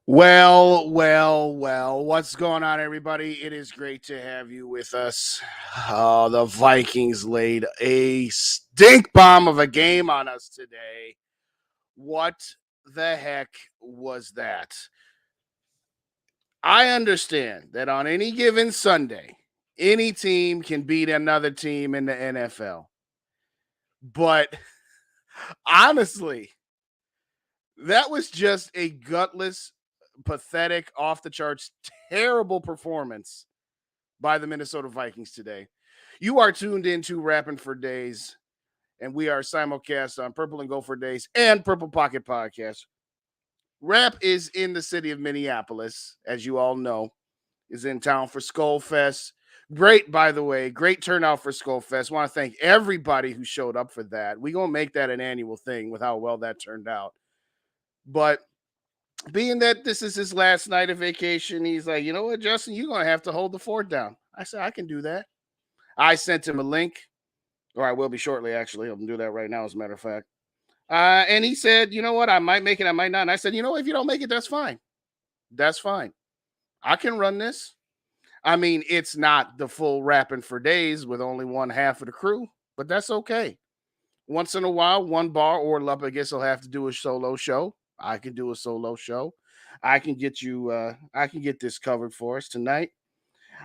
Well, what's going on, everybody? It is great to have you with us. The Vikings laid a stink bomb of a game on us today. What the heck was that? I understand that on any given Sunday, any team can beat another team in the NFL. But honestly, that was just a gutless, pathetic, off the charts, terrible performance by the Minnesota Vikings today. You are tuned into Rapping for Days, and we are simulcast on Purple and Go for Days and Purple Pocket Podcast. Rap is in the city of Minneapolis, as you all know, is in town for SKOL Fest. Great, by the way, great turnout for SKOL Fest. Want to thank everybody who showed up for that. We're going to make that an annual thing with how well that turned out. But being that this is his last night of vacation, he's like, you know what, Justin, you're going to have to hold the fort down. I said, I can do that. I sent him a link, or I will be shortly, actually. I'll do that right now, as a matter of fact. And he said, you know what, I might make it, I might not. And I said, you know what, if you don't make it, that's fine. That's fine. I can run this. I mean, it's not the full Rapping for Days with only one half of the crew, but that's okay. Once in a while, one bar or Lup, I guess, will have to do a solo show. I can do a solo show. I can get this covered for us tonight.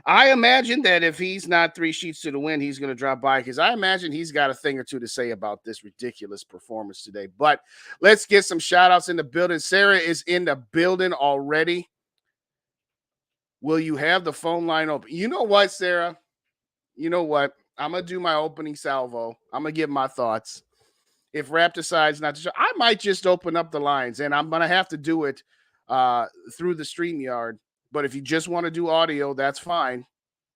I imagine that if he's not three sheets to the wind, he's going to drop by because I imagine he's got a thing or two to say about this ridiculous performance today. But let's get some shout outs in the building. Sarah is in the building already. Will you have the phone line open? You know what, Sarah? You know what? I'm going to do my opening salvo. I'm going to give my thoughts. If Rap decides not to show, I might just open up the lines, and I'm going to have to do it through the StreamYard. But if you just want to do audio, that's fine.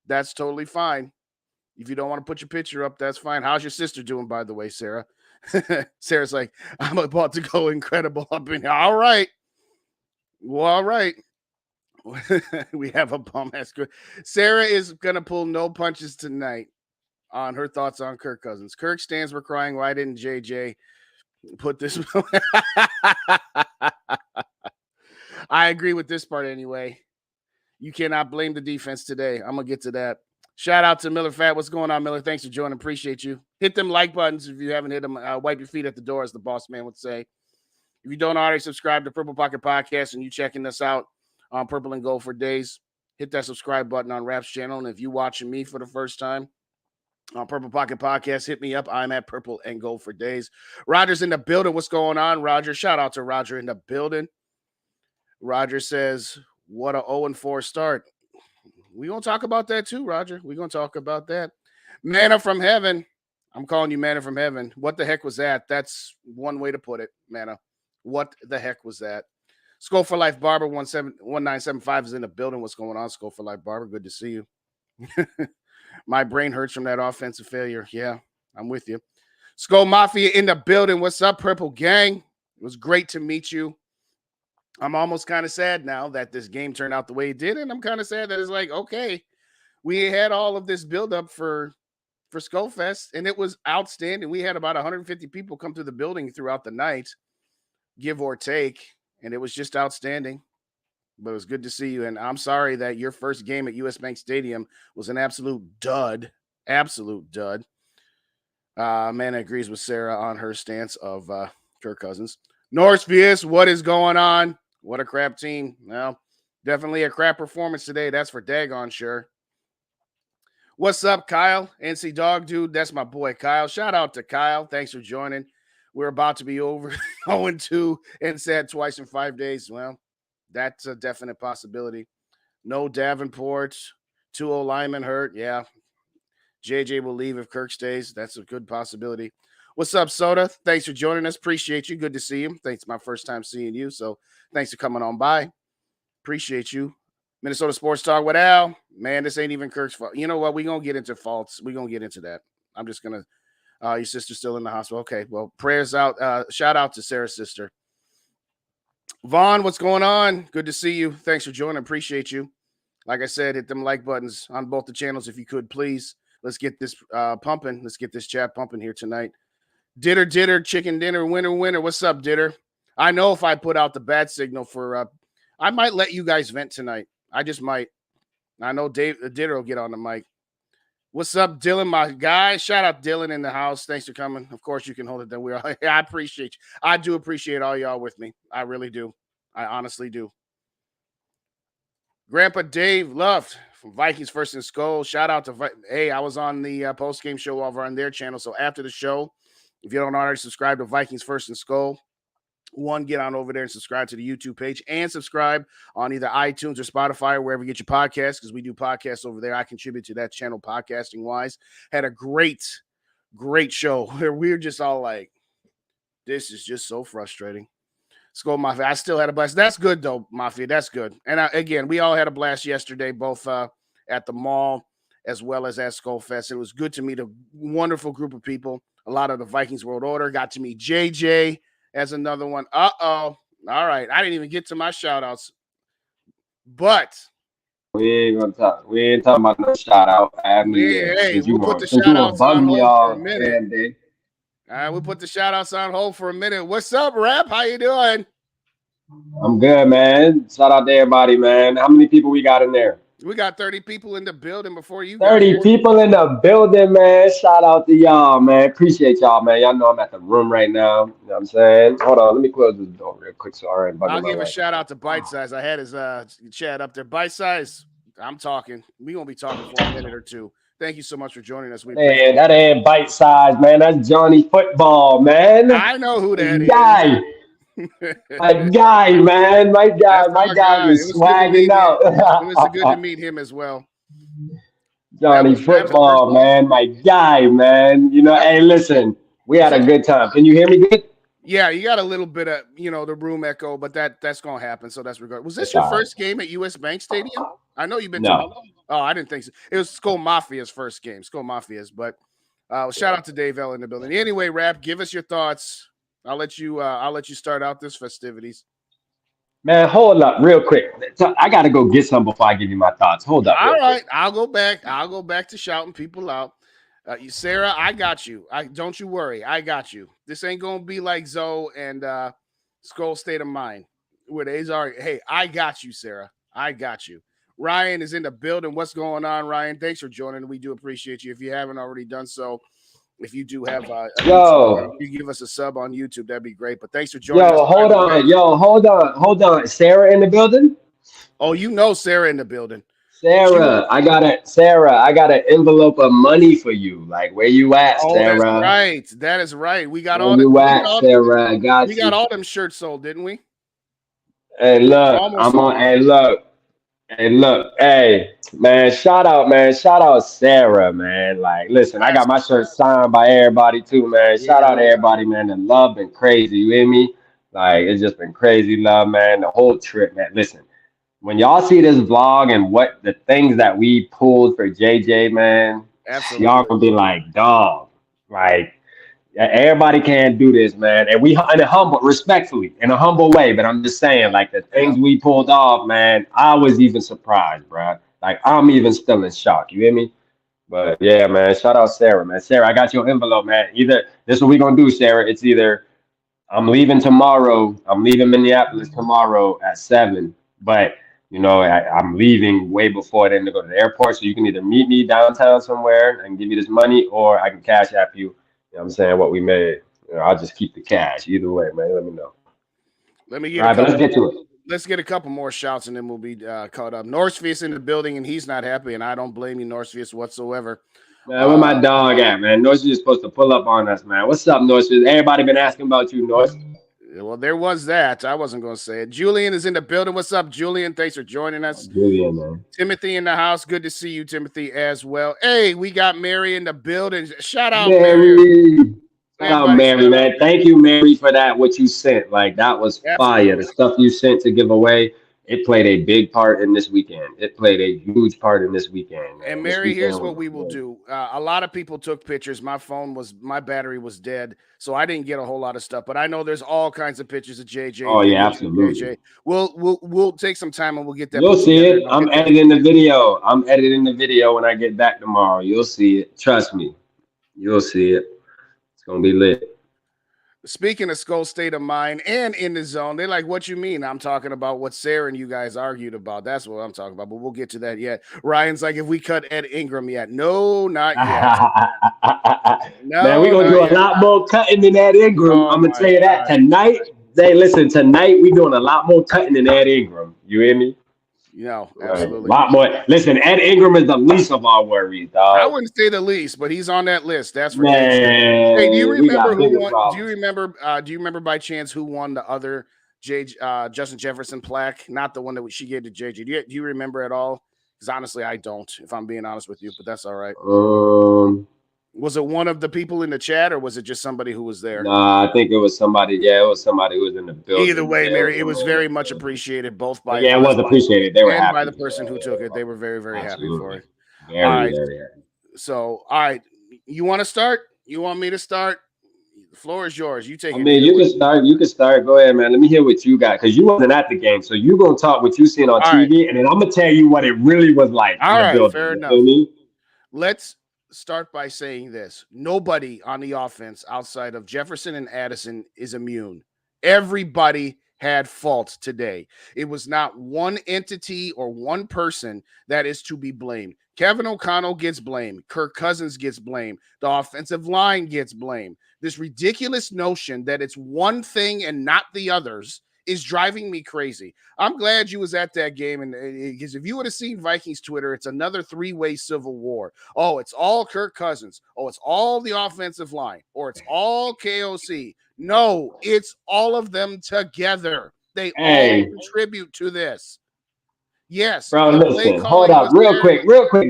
That's totally fine. If you don't want to put your picture up, that's fine. How's your sister doing, by the way, Sarah? Sarah's like, I'm about to go incredible up in here. All right. Well, all right. We have a bum ass. Sarah is going to pull no punches tonight on her thoughts on Kirk Cousins. Kirk stands for crying. Why didn't JJ put this? I agree with this part anyway. You cannot blame the defense today. I'm going to get to that. Shout out to Miller Fat. What's going on, Miller? Thanks for joining. Appreciate you. Hit them like buttons if you haven't hit them. Wipe your feet at the door, as the boss man would say. If you don't already subscribe to Purple Pocket Podcast and you checking us out on Purple and Gold for Days, hit that subscribe button on Rap's channel. And if you watching me for the first time on Purple Pocket Podcast, hit me up. I'm at Purple and Gold for Days. Roger's in the building. What's going on, Roger? Shout out to Roger in the building. Roger says, what a 0-4 start. We're going to talk about that too, Roger. We're going to talk about that. Manna from heaven. I'm calling you Manna from heaven. What the heck was that? That's one way to put it, Manna. What the heck was that? SKOL for Life Barber 1975 is in the building. What's going on, SKOL for Life Barber? Good to see you. My brain hurts from that offensive failure. Yeah, I'm with you. SKOL Mafia in the building. What's up, Purple Gang? It was great to meet you. I'm almost kind of sad now that this game turned out the way it did, and I'm kind of sad that it's like, okay, we had all of this buildup for SKOL Fest, and it was outstanding. We had about 150 people come to the building throughout the night, give or take, and it was just outstanding. But it was good to see you, and I'm sorry that your first game at US Bank Stadium was an absolute dud. Absolute dud. Man agrees with Sarah on her stance of Kirk Cousins. Norsevius, what is going on? What a crap team. Well, definitely a crap performance today. That's for daggone sure. What's up, Kyle? NC Dog Dude, that's my boy Kyle. Shout out to Kyle. Thanks for joining. We're about to be over 0-2 and sad twice in 5 days. Well, that's a definite possibility. No Davenport. 2 linemen hurt. Yeah. JJ will leave if Kirk stays. That's a good possibility. What's up, Soda? Thanks for joining us. Appreciate you. Good to see you. Thanks. My first time seeing you. So thanks for coming on by. Appreciate you. Minnesota Sports Talk with Al. Man, this ain't even Kirk's fault. You know what? We're going to get into faults. We're going to get into that. I'm just going to, your sister's still in the hospital. Okay. Well, prayers out. Shout out to Sarah's sister. Vaughn, what's going on? Good to see you. Thanks for joining. Appreciate you. Like I said, hit them like buttons on both the channels if you could, please. Let's get this pumping. Let's get this chat pumping here tonight. Ditter, chicken dinner, winner. What's up, Ditter? I know if I put out the bat signal for I might let you guys vent tonight. I just might. I know Dave Ditter will get on the mic. What's up, Dylan, my guy? Shout out Dylan in the house. Thanks for coming. Of course, you can hold it down. I appreciate you. I do appreciate all y'all with me. I really do. I honestly do. Grandpa Dave Luft from Vikings First and SKOL. Shout out to hey, I was on the post game show over on their channel. So after the show, if you don't already subscribe to Vikings First and SKOL, get on over there and subscribe to the YouTube page and subscribe on either iTunes or Spotify or wherever you get your podcasts, because we do podcasts over there. I contribute to that channel podcasting wise. Had a great show where we were just all like, this is just so frustrating. SKOL Mafia. I still had a blast. That's good though, Mafia. That's good. And again, we all had a blast yesterday, both at the mall as well as at SKOL Fest. It was good to meet a wonderful group of people. A lot of the Vikings World Order. Got to meet JJ as another one. All right. I didn't even get to my shout outs. But we ain't talking about no shout out. We'll put the shout outs on hold for a minute. All right, we'll put the shout outs on hold for a minute. What's up, Rap? How you doing? I'm good, man. Shout out to everybody, man. How many people we got in there? We got 30 people in the building before you. 30 people in the building, man. Shout out to y'all, man. Appreciate y'all, man. Y'all know I'm at the room right now. You know what I'm saying? Hold on, let me close this door real quick. So I'll give a shout out to Bite Size. I had his chat up there. Bite Size, I'm talking. We're gonna be talking for a minute or two. Thank you so much for joining us. Man, that ain't Bite Size, man. That's Johnny Football, man. I know who that is. My guy, man. My guy was swagging out. It was good to meet him as well. Johnny Football, man. My guy, man. You know, hey, listen, we had a good time. Can you hear me good? Yeah, you got a little bit of, the room echo, but that's gonna happen. So that's regardless. Was this your first game at US Bank Stadium? I know you've been to. Oh, I didn't think so. It was SKOL Mafia's first game. SKOL Mafia's, but shout out to Dave L in the building. Anyway, Rap, give us your thoughts. I'll let you start out this festivities. Man, hold up real quick. I gotta go get some before I give you my thoughts. Hold up. All right, I'll go back to shouting people out. Sarah, I got you. Don't you worry. I got you. This ain't gonna be like Zoe and SKOL State of Mind, where they are. Hey, I got you, Sarah. I got you. Ryan is in the building. What's going on, Ryan? Thanks for joining. We do appreciate you. If you haven't already done so, if you do have YouTube, you give us a sub on YouTube, that'd be great. But thanks for joining us. Hold on. Sarah in the building? Oh, you know Sarah in the building. Sarah, I got an envelope of money for you. Like, where you at, Sarah? That's right. That is right. We got all Sarah? I got we got all them shirts sold, didn't we? Hey, look. Hey, man, shout out Sarah, man. Like, listen, I got my shirt signed by everybody too, man. Shout out to everybody, man. The love been crazy, you hear me? Like, it's just been crazy love, man. The whole trip, man. Listen, when y'all see this vlog and what the things that we pulled for JJ, man, y'all gonna be like, dog, like, everybody can't do this, man. And we respectfully, in a humble way. But I'm just saying, like, the things we pulled off, man, I was even surprised, bro. Like, I'm even still in shock. You hear me? But yeah, man, shout out Sarah, man. Sarah, I got your envelope, man. Either this is what we gonna do, Sarah. It's either I'm leaving tomorrow. I'm leaving Minneapolis tomorrow at 7. But I'm leaving way before then to go to the airport. So you can either meet me downtown somewhere and give me this money, or I can cash app you. You know what I'm saying, what we made. I'll just keep the cash. Either way, man. Let me know. Let's get to it. Let's get a couple more shouts and then we'll be caught up. Norsefius in the building, and he's not happy, and I don't blame you, Norsefius, whatsoever. Man, where my dog at, man? Norsefius is supposed to pull up on us, man. What's up, Norsefius? Everybody been asking about you, Norse. Well, there was that. I wasn't going to say it. Julian is in the building. What's up, Julian? Thanks for joining us. Julian, man. Timothy in the house. Good to see you, Timothy, as well. Hey, we got Mary in the building. Shout out, Mary. Shout out, Mary, man. Thank you, Mary, for that, what you sent. Like, that was fire. The stuff you sent to give away, it played a big part in this weekend. It played a huge part in this weekend. Man. And Mary, here's what we will do. A lot of people took pictures. My battery was dead, so I didn't get a whole lot of stuff. But I know there's all kinds of pictures of JJ. Oh yeah, absolutely. JJ. We'll take some time and we'll get that. You'll see it. I'm editing the video. I'm editing the video when I get back tomorrow. You'll see it. Trust me. You'll see it. It's gonna be lit. Speaking of SKOL state of mind and in the zone, they're like, what you mean? I'm talking about what Sarah and you guys argued about. That's what I'm talking about, but we'll get to that yet. Ryan's like, if we cut Ed Ingram yet? No, not yet. Man, we're going to do a lot more cutting than Ed Ingram. I'm going to tell you that tonight. Hey, listen, tonight we're doing a lot more cutting than Ed Ingram. You hear me? No, absolutely. A lot more. Listen, Ed Ingram is the least of our worries, dog. I wouldn't say the least, but he's on that list. That's for man. Hey, do you remember who won? Do you remember by chance who won the other Justin Jefferson plaque? Not the one that she gave to JJ. Do you remember at all? Because honestly, I don't. If I'm being honest with you, but that's all right. Was it one of the people in the chat, or was it just somebody who was there? Nah, I think it was somebody. Yeah, it was somebody who was in the building. Either way, Mary, it was very much appreciated, both by it was appreciated. They were and happy by the person who took it. They were very, very happy for it. Very, very happy. So, all right, you want to start? You want me to start? The floor is yours. You take it. I mean, you can start. You can start. Go ahead, man. Let me hear what you got, because you wasn't at the game, so you're gonna talk what you seen on TV, and then I'm gonna tell you what it really was like. All right, fair enough. Let's start by saying this: nobody on the offense outside of Jefferson and Addison is immune. Everybody had fault today. It was not one entity or one person that is to be blamed. Kevin O'Connell gets blamed. Kirk Cousins gets blamed. The offensive line gets blamed. This ridiculous notion that it's one thing and not the others is driving me crazy. I'm glad you was at that game, and because if you would have seen Vikings Twitter, it's another three-way civil war. Oh, it's all Kirk Cousins. Oh, it's all the offensive line, or it's all KOC. No, it's all of them together. They all contribute to this. Yes, bro. Listen, hold up, real quick,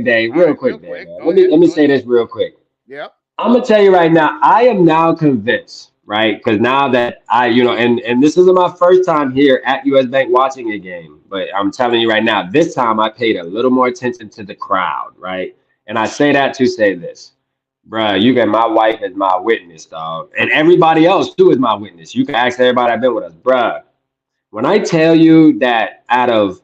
Dave. Real quick, Dave. Let me say this real quick. Yep. I'm gonna tell you right now. I am now convinced, right? Because now that and this isn't my first time here at US Bank watching a game, but I'm telling you right now, this time I paid a little more attention to the crowd, right? And I say that to say this, bruh, you got my wife as my witness, dog, and everybody else too is my witness. You can ask everybody that's been with us, bruh. When I tell you that out of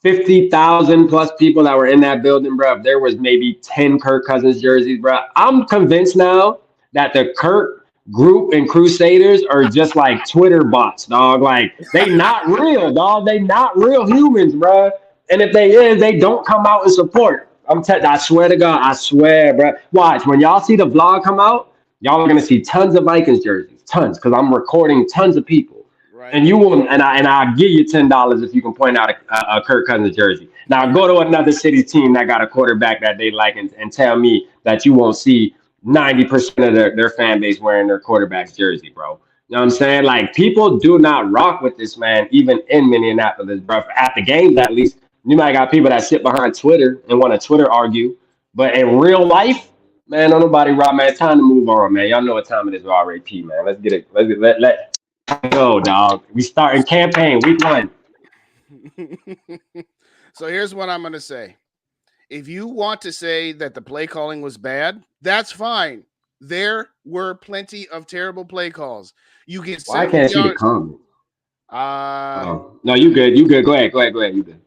50,000 plus people that were in that building, bro, there was maybe 10 Kirk Cousins jerseys, bro. I'm convinced now that the Kirk group and Crusaders are just like Twitter bots, dog. Like, they not real, dog. They not real humans, bro. And if they is, they don't come out and support. I swear to God, I swear, bro. Watch, when y'all see the vlog come out, y'all are going to see tons of Vikings jerseys, tons, because I'm recording tons of people. And you will, and I'll give you $10 if you can point out a Kirk Cousins jersey. Now go to another city's team that got a quarterback that they like, and tell me that you won't see 90% of their fan base wearing their quarterback's jersey, bro. You know what I'm saying? Like, people do not rock with this, man. Even in Minneapolis, bro. At the games, at least, you might got people that sit behind Twitter and want to Twitter argue, but in real life, man, don't nobody rock, man. It's time to move on, man. Y'all know what time it is with RAP, man. Let's get it. Let go, dog. We starting campaign week 1. So here's what I'm going to say. If you want to say that the play calling was bad, that's fine. There were plenty of terrible play calls. You get. Why can't see the comment? No, you good. You good. Go ahead. You good.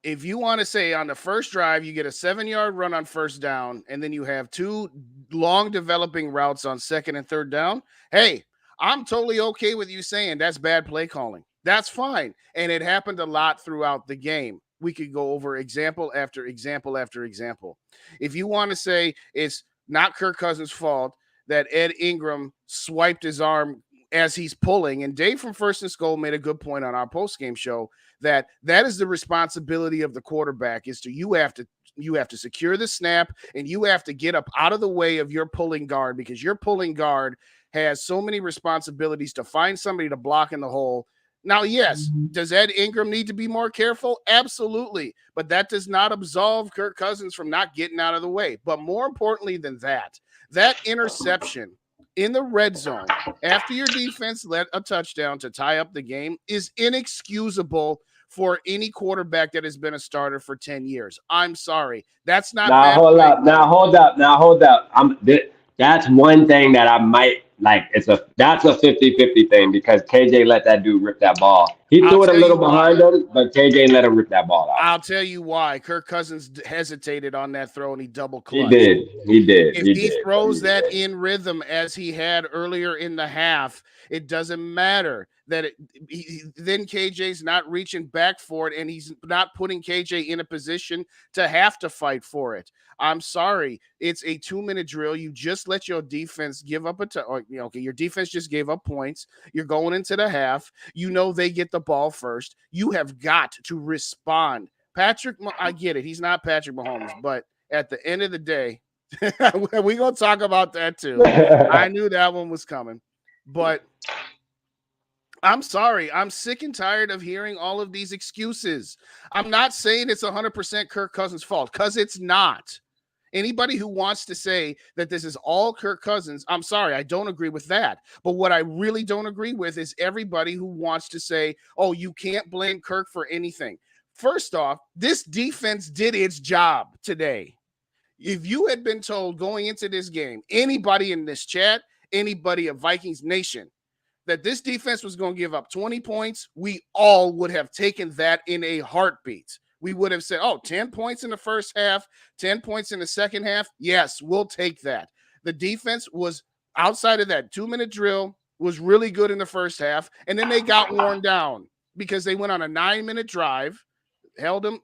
If you want to say on the first drive, you get a 7-yard run on first down, and then you have 2 long developing routes on second and third down. Hey, I'm totally okay with you saying that's bad play calling. That's fine. And it happened a lot throughout the game. We could go over example after example after example. If you want to say it's not Kirk Cousins' fault that Ed Ingram swiped his arm as he's pulling, and Dave from First and SKOL made a good point on our post-game show that is the responsibility of the quarterback, is to you have to secure the snap, and you have to get up out of the way of your pulling guard, because your pulling guard has so many responsibilities to find somebody to block in the hole. Now, yes, does Ed Ingram need to be more careful? Absolutely. But that does not absolve Kirk Cousins from not getting out of the way. But more importantly than that interception in the red zone after your defense led a touchdown to tie up the game is inexcusable for any quarterback that has been a starter for 10 years. I'm sorry. That's not bad. Hold up. That's one thing that I might that's a 50-50 thing because KJ let that dude rip that ball. He I'll threw it a tell little you why. behind him, but KJ let him rip that ball out. I'll tell you why. Kirk Cousins hesitated on that throw and he double He clutched. did. He did. If He he did. throws that in rhythm as he had earlier in the half, it doesn't matter that then KJ's not reaching back for it and he's not putting KJ in a position to have to fight for it. I'm sorry. It's a 2-minute drill. You just let your defense give up okay, your defense just gave up points. You're going into the half. You know they get the ball first. You have got to respond. Patrick, I get it. He's not Patrick Mahomes, but at the end of the day, we're going to talk about that too. I knew that one was coming, but I'm sorry. I'm sick and tired of hearing all of these excuses. I'm not saying it's 100% Kirk Cousins' fault because it's not. Anybody who wants to say that this is all Kirk Cousins, I'm sorry, I don't agree with that. But what I really don't agree with is everybody who wants to say, oh, you can't blame Kirk for anything. First off, this defense did its job today. If you had been told going into this game, anybody in this chat, anybody of Vikings Nation, that this defense was going to give up 20 points, we all would have taken that in a heartbeat. We would have said, 10 points in the first half, 10 points in the second half. Yes, we'll take that. The defense was outside of that 2-minute drill, was really good in the first half, and then they got worn down because they went on a 9-minute drive, held them.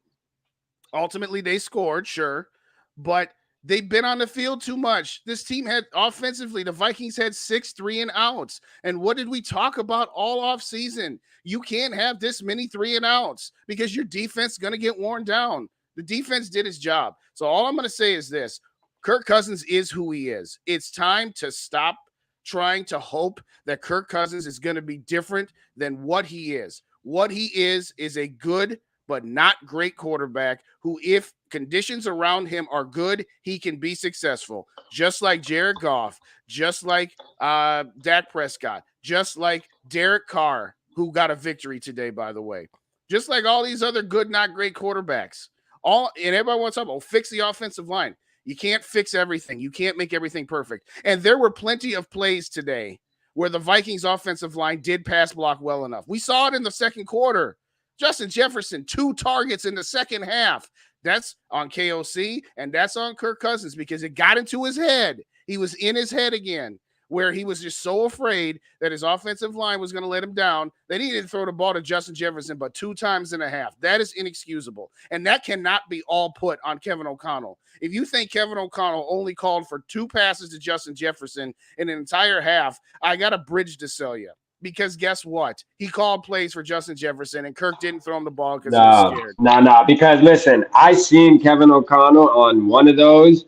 Ultimately, they scored, sure, but they've been on the field too much. This team had offensively, the Vikings had 6 3-and-outs. And what did we talk about all off season? You can't have this many 3-and-outs because your defense is going to get worn down. The defense did its job. So all I'm going to say is this. Kirk Cousins is who he is. It's time to stop trying to hope that Kirk Cousins is going to be different than what he is. What he is a good but not great quarterback who, if conditions around him are good, he can be successful. Just like Jared Goff, just like Dak Prescott, just like Derek Carr, who got a victory today, by the way. Just like all these other good, not great quarterbacks. And everybody wants to fix the offensive line. You can't fix everything. You can't make everything perfect. And there were plenty of plays today where the Vikings offensive line did pass block well enough. We saw it in the second quarter. Justin Jefferson, 2 targets in the second half. That's on KOC, and that's on Kirk Cousins because it got into his head. He was in his head again, where he was just so afraid that his offensive line was going to let him down that he didn't throw the ball to Justin Jefferson but 2 times and a half. That is inexcusable, and that cannot be all put on Kevin O'Connell. If you think Kevin O'Connell only called for 2 passes to Justin Jefferson in an entire half, I got a bridge to sell you. Because guess what? He called plays for Justin Jefferson, and Kirk didn't throw him the ball because he was scared. No. Because listen, I seen Kevin O'Connell on one of those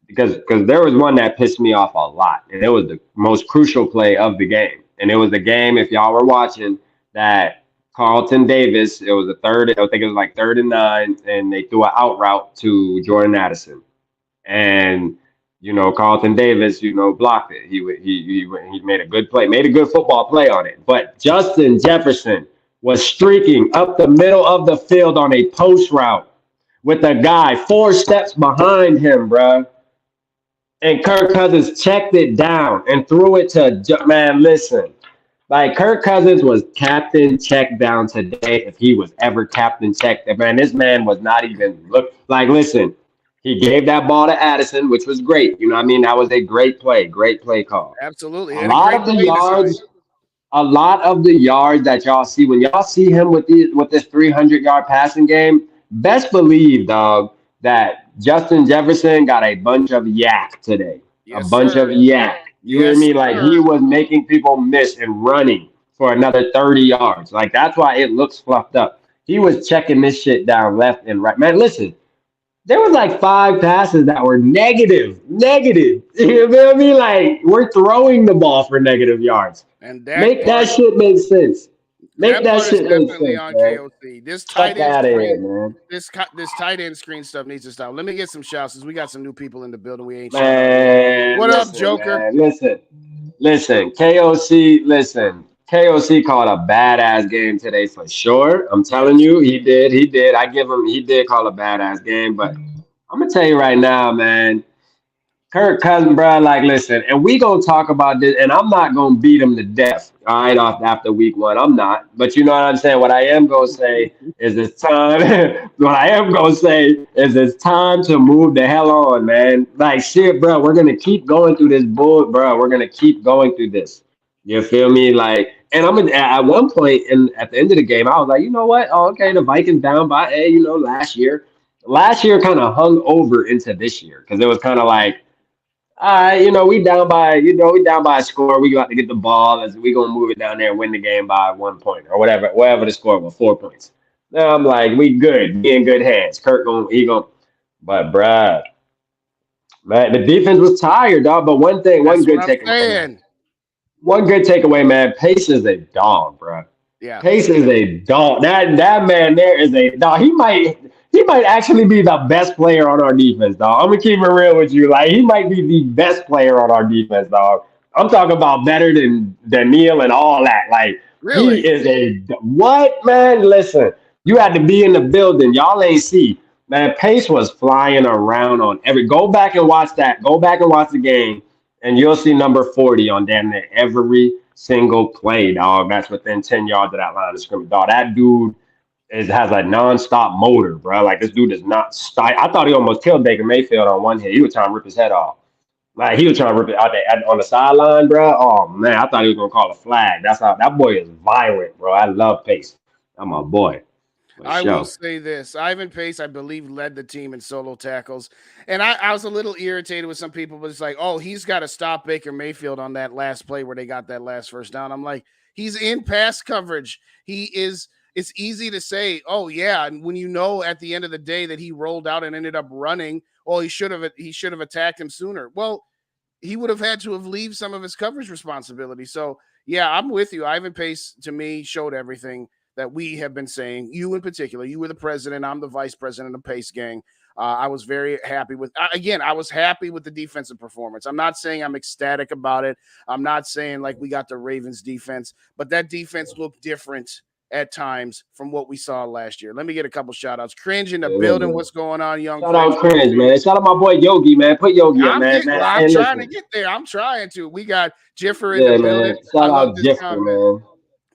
because there was one that pissed me off a lot, and it was the most crucial play of the game. And it was the game, if y'all were watching, that Carlton Davis, it was a third, I think it was like 3rd and 9, and they threw an out route to Jordan Addison. And Carlton Davis, blocked it. He made a good play, made a good football play on it. But Justin Jefferson was streaking up the middle of the field on a post route with a guy 4 steps behind him, bruh. And Kirk Cousins checked it down and threw it to, man, listen. Like, Kirk Cousins was captain checked down today if he was ever captain checked. Man, this man was not even, listen. He gave that ball to Addison, which was great. You know what I mean? That was a great play call. Absolutely. A lot of the yards that y'all see, when y'all see him with this 300-yard passing game, best believe, dog, that Justin Jefferson got a bunch of yak today. Yes, a bunch of yak. You hear me? Like, he was making people miss and running for another 30 yards. Like, that's why it looks fluffed up. He was checking this shit down left and right. Man, listen. There was like 5 passes that were negative. You feel me? Like, we're throwing the ball for negative yards. And make that shit make sense. Make that shit make sense. On KOC. This tight end screen, man. This tight end screen stuff needs to stop. Let me get some shouts since we got some new people in the building. We ain't man. What up, Joker? Man, listen. KOC. Listen. KOC called a badass game today for sure. I'm telling you, he did. I give him, he did call a badass game. But I'm going to tell you right now, man, Kirk Cousins, bro, like, listen, and we gonna talk about this, and I'm not gonna beat him to death, all right, off after week one. I'm not, but you know what I'm saying. What I am gonna say is it's time. What I am gonna say is it's time to move the hell on, man. Like, shit, bro, we're gonna keep going through this bull, bro. We're gonna keep going through this. You feel me? Like, and at one point, and at the end of the game, I was like, you know what? Oh, okay, the Vikings down by, hey, last year. Last year kind of hung over into this year because it was kind of like, we down by a score. We got to get the ball as we gonna move it down there and win the game by 1 point or whatever the score was, 4 points. Now I'm like, we good, we in good hands. Kirk but bruh, man, the defense was tired, dog. But That's what I'm saying. one good takeaway, man. Pace is a dog, bruh. Yeah. Pace is a dog. That man there is a dog. He might actually be the best player on our defense, dog. I'm gonna keep it real with you. Like he might be the best player on our defense, dog. I'm talking about better than Daniil and all that. Like he Really? is a what, man? Listen, you had to be in the building. Y'all ain't see. Man, Pace was flying around on every. Go back and watch that. Go back and watch the game, and you'll see number 40 on damn near every single play, dog. That's within 10 yards of that line of scrimmage, dog. That dude has a non-stop motor, bro. Like this dude is not stop. I thought he almost killed Baker Mayfield on one hit. He was trying to rip his head off. Like he was trying to rip it out there on the sideline, bro. Oh man, I thought he was gonna call a flag. That's how that boy is violent, bro. I love Pace. I'm my boy. I will say this. Ivan Pace, I believe, led the team in solo tackles. And I was a little irritated with some people, but it's like, oh, he's got to stop Baker Mayfield on that last play where they got that last first down. I'm like, he's in pass coverage. It's easy to say, oh, yeah. And when you know at the end of the day that he rolled out and ended up running, well, he should have attacked him sooner. Well, he would have had to have leave some of his coverage responsibility. So, yeah, I'm with you. Ivan Pace, to me, showed everything that we have been saying. You in particular, you were the president. I'm the vice president of Pace Gang. I was very happy with, again, I was happy with the defensive performance. I'm not saying I'm ecstatic about it. I'm not saying like we got the Ravens defense, but that defense looked different at times from what we saw last year. Let me get a couple shout outs. Cringe in the building. What's going on, young Shout out Cringe, man. Shout out my boy Yogi, man. Put Yogi up, man. I'm trying to get there. I'm trying to. We got Jiffer in the building. Shout out Jiffer, man.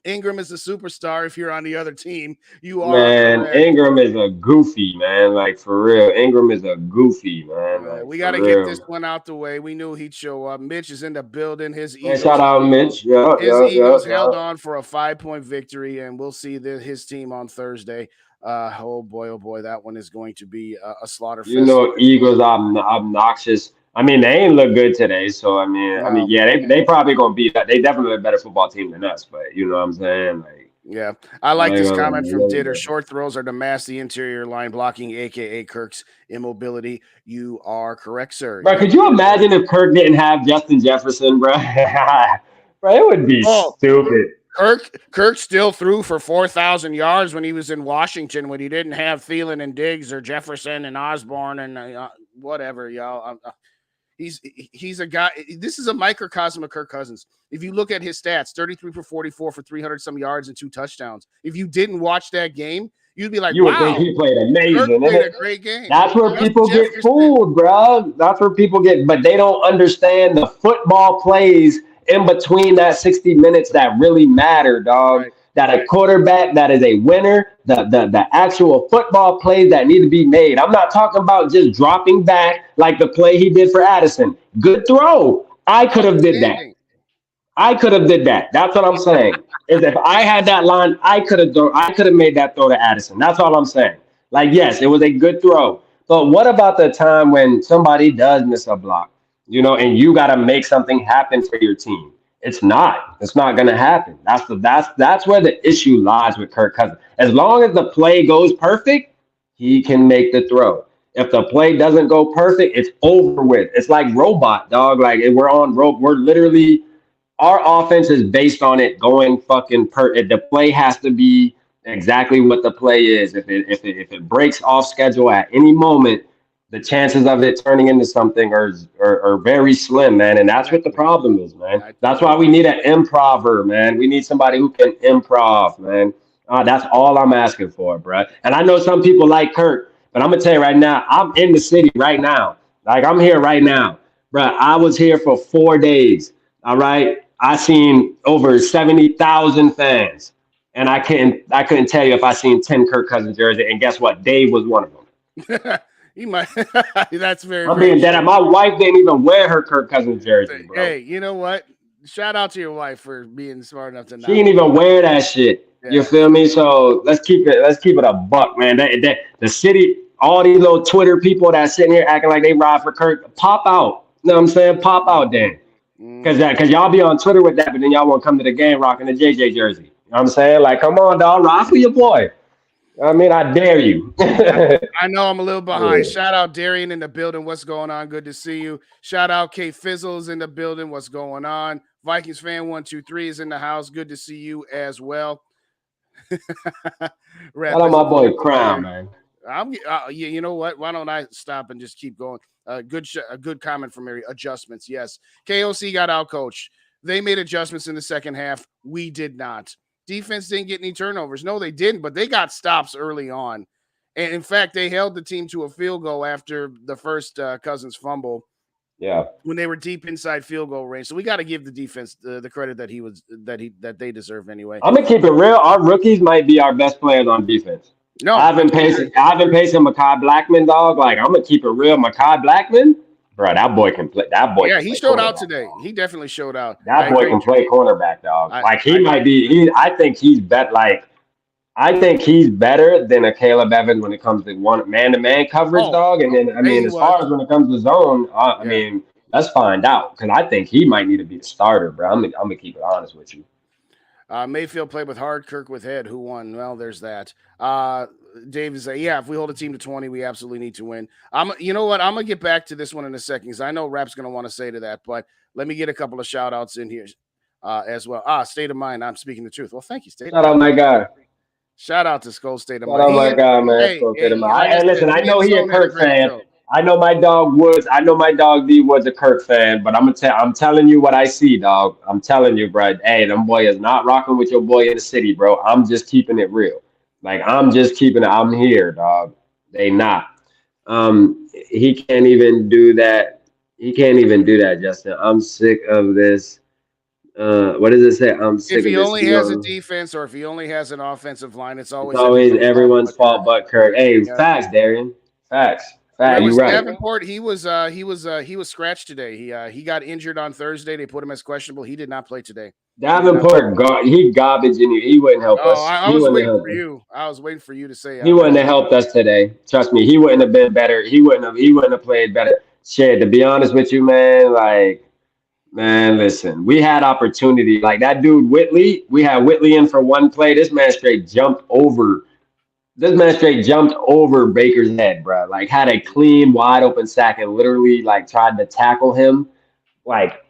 Ingram is a superstar. If you're on the other team, you are. Man, correct. Ingram is a goofy, man. Like for real. Ingram is a goofy, man. Like, we got to get this one out the way. We knew he'd show up. Mitch is in the building. His Eagles. Shout out Mitch. His Eagles held on for a 5-point victory, and we'll see his team on Thursday. Oh boy, that one is going to be a slaughter fest. You know, Eagles are obnoxious. I mean, they ain't look good today. So they probably gonna beat that. They definitely a better football team than us, but you know what I'm saying? Like, yeah, I like this comment from Ditter. Short throws are to mask the interior line blocking, aka Kirk's immobility. You are correct, sir. Bro, could you imagine if Kirk didn't have Justin Jefferson, bro? Bro, it would be stupid. Kirk still threw for 4,000 yards when he was in Washington when he didn't have Thielen and Diggs or Jefferson and Osborne and whatever, y'all. He's a guy. This is a microcosm of Kirk Cousins. If you look at his stats, 33 for 44 for 300 some yards and 2 touchdowns. If you didn't watch that game, you'd be like, you would think he played amazing. Kirk played a great game. That's where people get fooled, bro. That's where people but they don't understand the football plays in between that 60 minutes that really matter, dog. Right. That a quarterback that is a winner, the actual football plays that need to be made. I'm not talking about just dropping back like the play he did for Addison. Good throw. I could have did that. That's what I'm saying. Is if I had that line, I could have made that throw to Addison. That's all I'm saying. Like, yes, it was a good throw. But what about the time when somebody does miss a block, and you got to make something happen for your team? It's not going to happen. That's where the issue lies with Kirk Cousins. As long as the play goes perfect, he can make the throw. If the play doesn't go perfect, it's over with. It's like robot, dog. Like we're on rope. We're literally, our offense is based on it going fucking the play has to be exactly what the play is. If it breaks off schedule at any moment, the chances of it turning into something are very slim, man. And that's what the problem is, man. That's why we need an improver, man. We need somebody who can improv, man. That's all I'm asking for, bro. And I know some people like Kirk, but I'm going to tell you right now, I'm in the city right now. Like, I'm here right now. Bruh, I was here for 4 days. All right. I seen over 70,000 fans. And I couldn't tell you if I seen 10 Kirk Cousins jersey. And guess what? Dave was one of them. You might. That's very. I'm being dead. My wife didn't even wear her Kirk Cousins jersey, bro. Hey, you know what? Shout out to your wife for being smart enough to not. She didn't even wear that shit. Yeah. You feel me? So let's keep it a buck, man. The city, all these little Twitter people that sitting here acting like they ride for Kirk, pop out. You know what I'm saying? Pop out then. Cause y'all be on Twitter with that, but then y'all won't come to the game rocking the JJ jersey. You know what I'm saying? Like, come on, dog, ride for your boy. I mean, I dare you. I know I'm a little behind. Yeah. Shout out Darian in the building. What's going on? Good to see you. Shout out K Fizzles in the building. What's going on? Vikings fan 123 is in the house. Good to see you as well. Shout out my boy Crown, man. You know what? Why don't I stop and just keep going? A good comment from Mary. Adjustments, yes. KOC got out coached. They made adjustments in the second half. We did not. Defense didn't get any turnovers. No, they didn't, but they got stops early on. And in fact, they held the team to a field goal after the first Cousins fumble. Yeah. When they were deep inside field goal range. So we got to give the defense the credit that they deserve anyway. I'm gonna keep it real. Our rookies might be our best players on defense. No, I've been pacing Mekhi Blackman, dog. Like, I'm gonna keep it real. Mekhi Blackman, bro, that boy can play. That boy, yeah, he showed out today. He definitely showed out. That boy can play cornerback, dog. I think he's bet. Like, I think he's better than a Caleb Evans when it comes to one man-to-man coverage, dog. And then, I mean, as far as when it comes to zone, I mean, let's find out because I think he might need to be the starter, bro. I'm gonna keep it honest with you. Mayfield played with hard, Kirk with head. Who won? Well, there's that. Dave is like, yeah, if we hold a team to 20, we absolutely need to win. You know what? I'm going to get back to this one in a second because I know Rap's going to want to say to that, but let me get a couple of shout outs in here as well. State of mind. I'm speaking the truth. Well, thank you. Shout out, my guy. Shout out to SKOL State of Mind. Shout out, my guy, man. SKOL State of Mind. Hey, listen, I know he a Kirk fan. Show. I know my dog D was a Kirk fan, but I'm telling you what I see, dog. I'm telling you, bro. Hey, them boy is not rocking with your boy in the city, bro. I'm just keeping it real. Like, I'm just keeping it. I'm here, dog. They not. He can't even do that. He can't even do that, Justin. I'm sick of this. What does it say? I'm sick if he of this. Only has a defense or if he only has an offensive line, it's always everyone's fault but Kirk. Hey, facts, Darian. Facts. You're right. Davenport, he was scratched today. He got injured on Thursday. They put him as questionable. He did not play today. Davenport, he garbage in you. He wouldn't help us. I was waiting for you. I was waiting for you to say he wouldn't have helped us today. Trust me, he wouldn't have been better. He wouldn't have played better. Shit, to be honest with you, man, man, listen, we had opportunity. Like that dude Whitley, we had Whitley in for one play. This man straight jumped over Baker's head, bro. Like had a clean, wide open sack and literally like tried to tackle him, like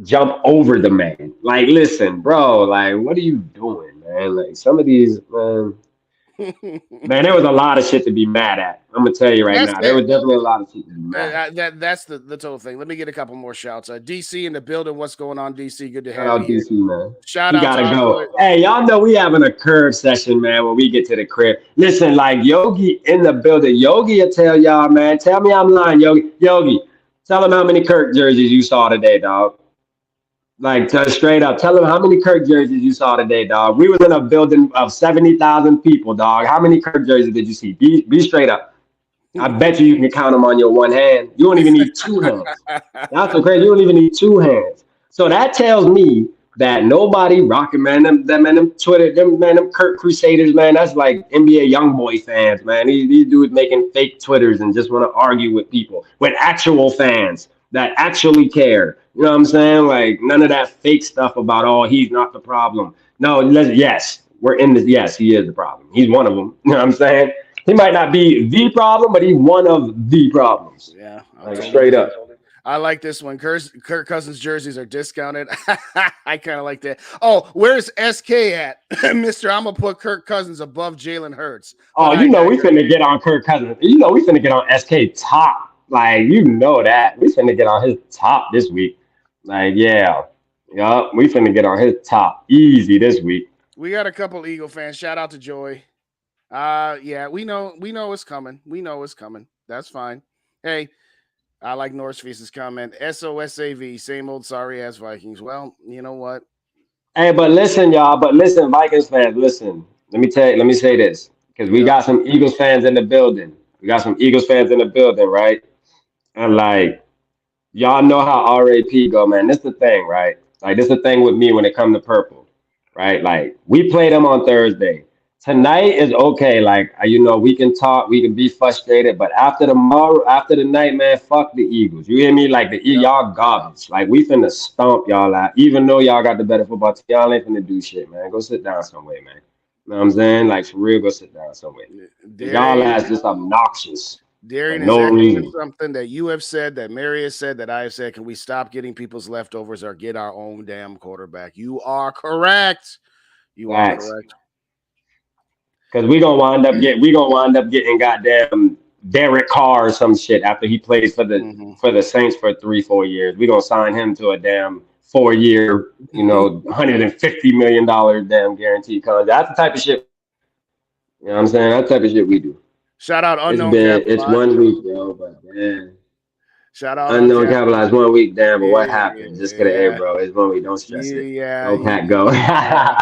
jump over the man. Like, listen, bro, like what are you doing, man? Like some of these, man, there was a lot of shit to be mad at. I'm gonna tell you right now. There was definitely a lot of shit to be mad at. That's the total thing. Let me get a couple more shouts. DC in the building. What's going on, DC? Good to have you. Shout out, DC, man. Shout out. Gotta go. Hey, y'all know we having a curve session, man, when we get to the crib. Listen, like Yogi in the building. Yogi will tell y'all, man. Tell me I'm lying, Yogi. Yogi, tell him how many Kirk jerseys you saw today, dog. Like, straight up, tell them how many Kirk jerseys you saw today, dog. We was in a building of 70,000 people, dog. How many Kirk jerseys did you see? Be straight up. I bet you can count them on your one hand. You don't even need two hands. That's so crazy. You don't even need two hands. So that tells me that nobody rocking, man. Them Twitter, them Kirk Crusaders, man. That's like NBA YoungBoy fans, man. These dudes making fake Twitters and just want to argue with people, with actual fans that actually care. You know what I'm saying? Like none of that fake stuff about, oh, he's not the problem. No, yes, we're in this. Yes, he is the problem. He's one of them. You know what I'm saying? He might not be the problem, but he's one of the problems. Yeah. Like straight up. I like this one. Kirk Cousins jerseys are discounted. I kind of like that. Oh, where's SK at? Mister, I'm going to put Kirk Cousins above Jalen Hurts. Oh, we finna get on Kirk Cousins. We finna get on SK top. Like, that. We finna get on his top this week. Like, yeah. Yup, we finna get on his top easy this week. We got a couple Eagle fans. Shout out to Joy. Yeah, we know it's coming. We know it's coming. That's fine. Hey, I like Norseface's comment. SOSAV, same old sorry ass Vikings. Well, you know what? Hey, but listen, y'all. But listen, Vikings fans, listen. Let me say this because we Yep. got some Eagles fans in the building. We got some Eagles fans in the building, right? And like, y'all know how RAP go, man. This the thing, right? Like, this the thing with me when it comes to purple, right? Like, we play them on Thursday. Tonight is okay. Like, we can talk, we can be frustrated, but after tomorrow, after the night, man, fuck the Eagles. You hear me? Like, Yep. y'all garbage. Like, we finna stomp y'all out. Even though y'all got the better football team, y'all ain't finna do shit, man. Go sit down somewhere, man. You know what I'm saying? Like, for real, go sit down somewhere. Cause y'all Darian, ass just obnoxious for Darian is no echoing reason. something that you have said, that Mary has said, that I have said. Can we stop getting people's leftovers or get our own damn quarterback? You are correct. You are Facts. correct. Because we gonna wind up getting goddamn Derek Carr or some shit after he plays Mhm. for the Saints for 3-4 years. We gonna sign him to a damn 4 year, $150 million damn guaranteed contract. That's the type of shit we do. You know what I'm saying? That's the type of shit we do. Shout out Unknown It's Capitalized. 1 week, bro, but man. Shout out Unknown capitalized Uncapitalized. 1 week, damn, but what happened? Just kidding. Hey, Yeah. bro, it's 1 week. Don't stress it. Yeah. Go Pack, go. Yeah.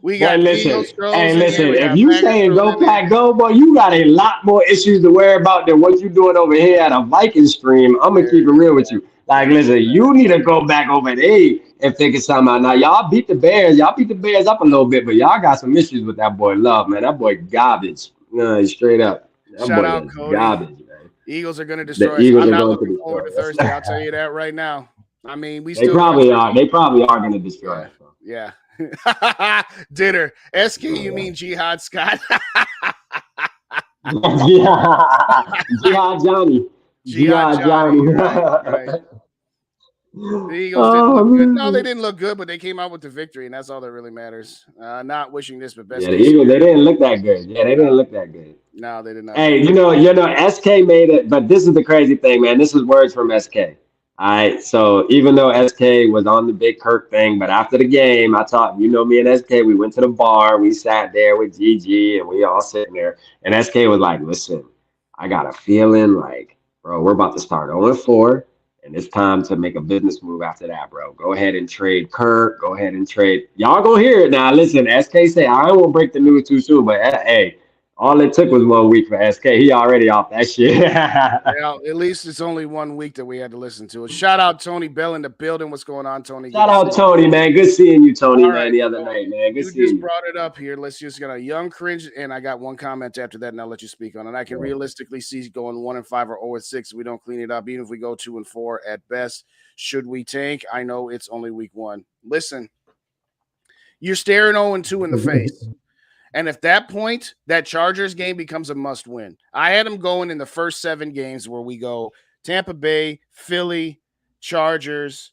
We Boy, got listen. Eagles Hey, Stros in there. listen. We If got you Packers saying Stros go in there. Pack, go, boy, you got a lot more issues to worry about than what you doing over here at a Viking stream. I'm gonna There keep it is real with that. you. Like, There is listen, that. you need to go back over there and figure something out. Now, y'all beat the Bears. Y'all beat the Bears up a little bit, but y'all got some issues with that boy Love, man. That boy garbage. No, straight up. That Shout boy out is Cody. garbage, man. Eagles are going to The destroy us. Eagles I'm are not going to looking forward destroy to us. Thursday. I'll tell you that right now. I mean, we They still got probably are. They probably are going to destroy yeah, us, bro. yeah. Dinner. SK, you mean Jihad Scott? Yeah, Jihad Johnny. Jihad Jihad Johnny. Johnny. Right, right. The Eagles didn't Oh look good. No, they man. didn't look good, but they came out with the victory, and that's all that really matters. Not wishing this, but best Yeah, the case Eagles, they scenario. didn't look that good. Yeah, they didn't look that good. No, they did not look Hey, good. SK made it, but this is the crazy thing, man. This is words from SK. All right, so even though SK was on the big Kirk thing, but after the game, I talked, me and SK, we went to the bar, we sat there with GG, and we all sitting there, and SK was like, listen, I got a feeling like, bro, we're about to start 0-4, and it's time to make a business move after that, bro. Go ahead and trade Kirk, go ahead and trade. Y'all gonna hear it now. Listen, SK say, I won't break the news too soon, but hey, all it took was 1 week for SK. He already off that shit. Well, at least it's only 1 week that we had to listen to it. Shout out Tony Bell in the building. What's going on, Tony? Good Shout to see out you. Tony, man. Good seeing you, Tony, All man, right, the other so night, man. Good you just seeing you. brought it up here. Let's just get a young cringe, and I got one comment after that, and I'll let you speak on it. I can Yeah. realistically see going 1-5 or 0-6. We don't clean it up, even if we go 2-4 at best. Should we tank? I know it's only week one. Listen, you're staring 0-2 in the face. And at that point, that Chargers game becomes a must win. I had them going in the first 7 games where we go Tampa Bay, Philly, Chargers,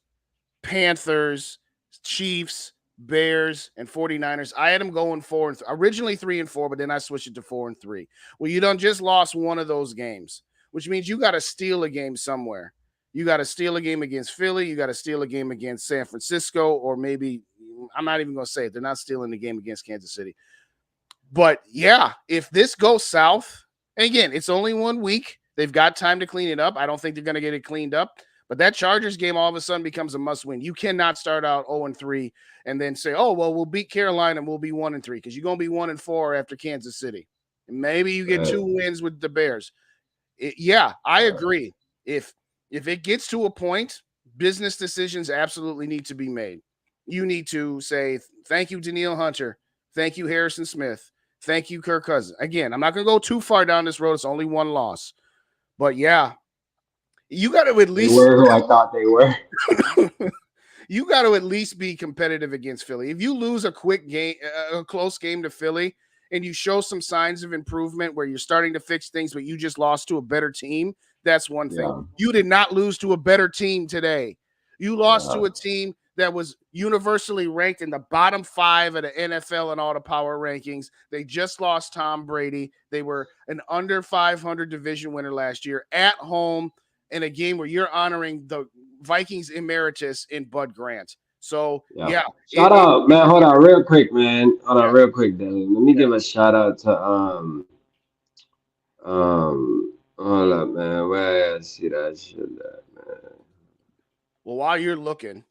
Panthers, Chiefs, Bears, and 49ers. I had them going originally 3-4, but then I switched it to 4-3. Well, you done just lost one of those games, which means you got to steal a game somewhere. You got to steal a game against Philly. You got to steal a game against San Francisco, or maybe I'm not even going to say it. They're not stealing the game against Kansas City. But yeah, if this goes south, and again, it's only 1 week. They've got time to clean it up. I don't think they're going to get it cleaned up. But that Chargers game all of a sudden becomes a must win. You cannot start out 0-3 and then say, oh, well, we'll beat Carolina and we'll be 1-3 because you're going to be 1-4 after Kansas City. And maybe you get 2 wins with the Bears. Yeah, I agree. If it gets to a point, business decisions absolutely need to be made. You need to say, thank you, Danielle Hunter. Thank you, Harrison Smith. Thank you, Kirk Cousins. Again, I'm not going to go too far down this road. It's only one loss. But yeah, you got to at They least were who I thought they were. you got to at least be competitive against Philly. If you lose a quick game, a close game to Philly, and you show some signs of improvement where you're starting to fix things, but you just lost to a better team, that's one thing. Yeah. You did not lose to a better team today. You lost Yeah. to a team that was universally ranked in the bottom 5 of the NFL and all the power rankings. They just lost Tom Brady. They were an under 500 division winner last year at home in a game where you're honoring the Vikings emeritus in Bud Grant. So, yeah. Shout out, man. Hold on, real quick, man. Hold on, Yeah. real quick, Dave. Let me Yeah. give a shout out to Hold up, man. Where I see that shit at, man? Well, while you're looking,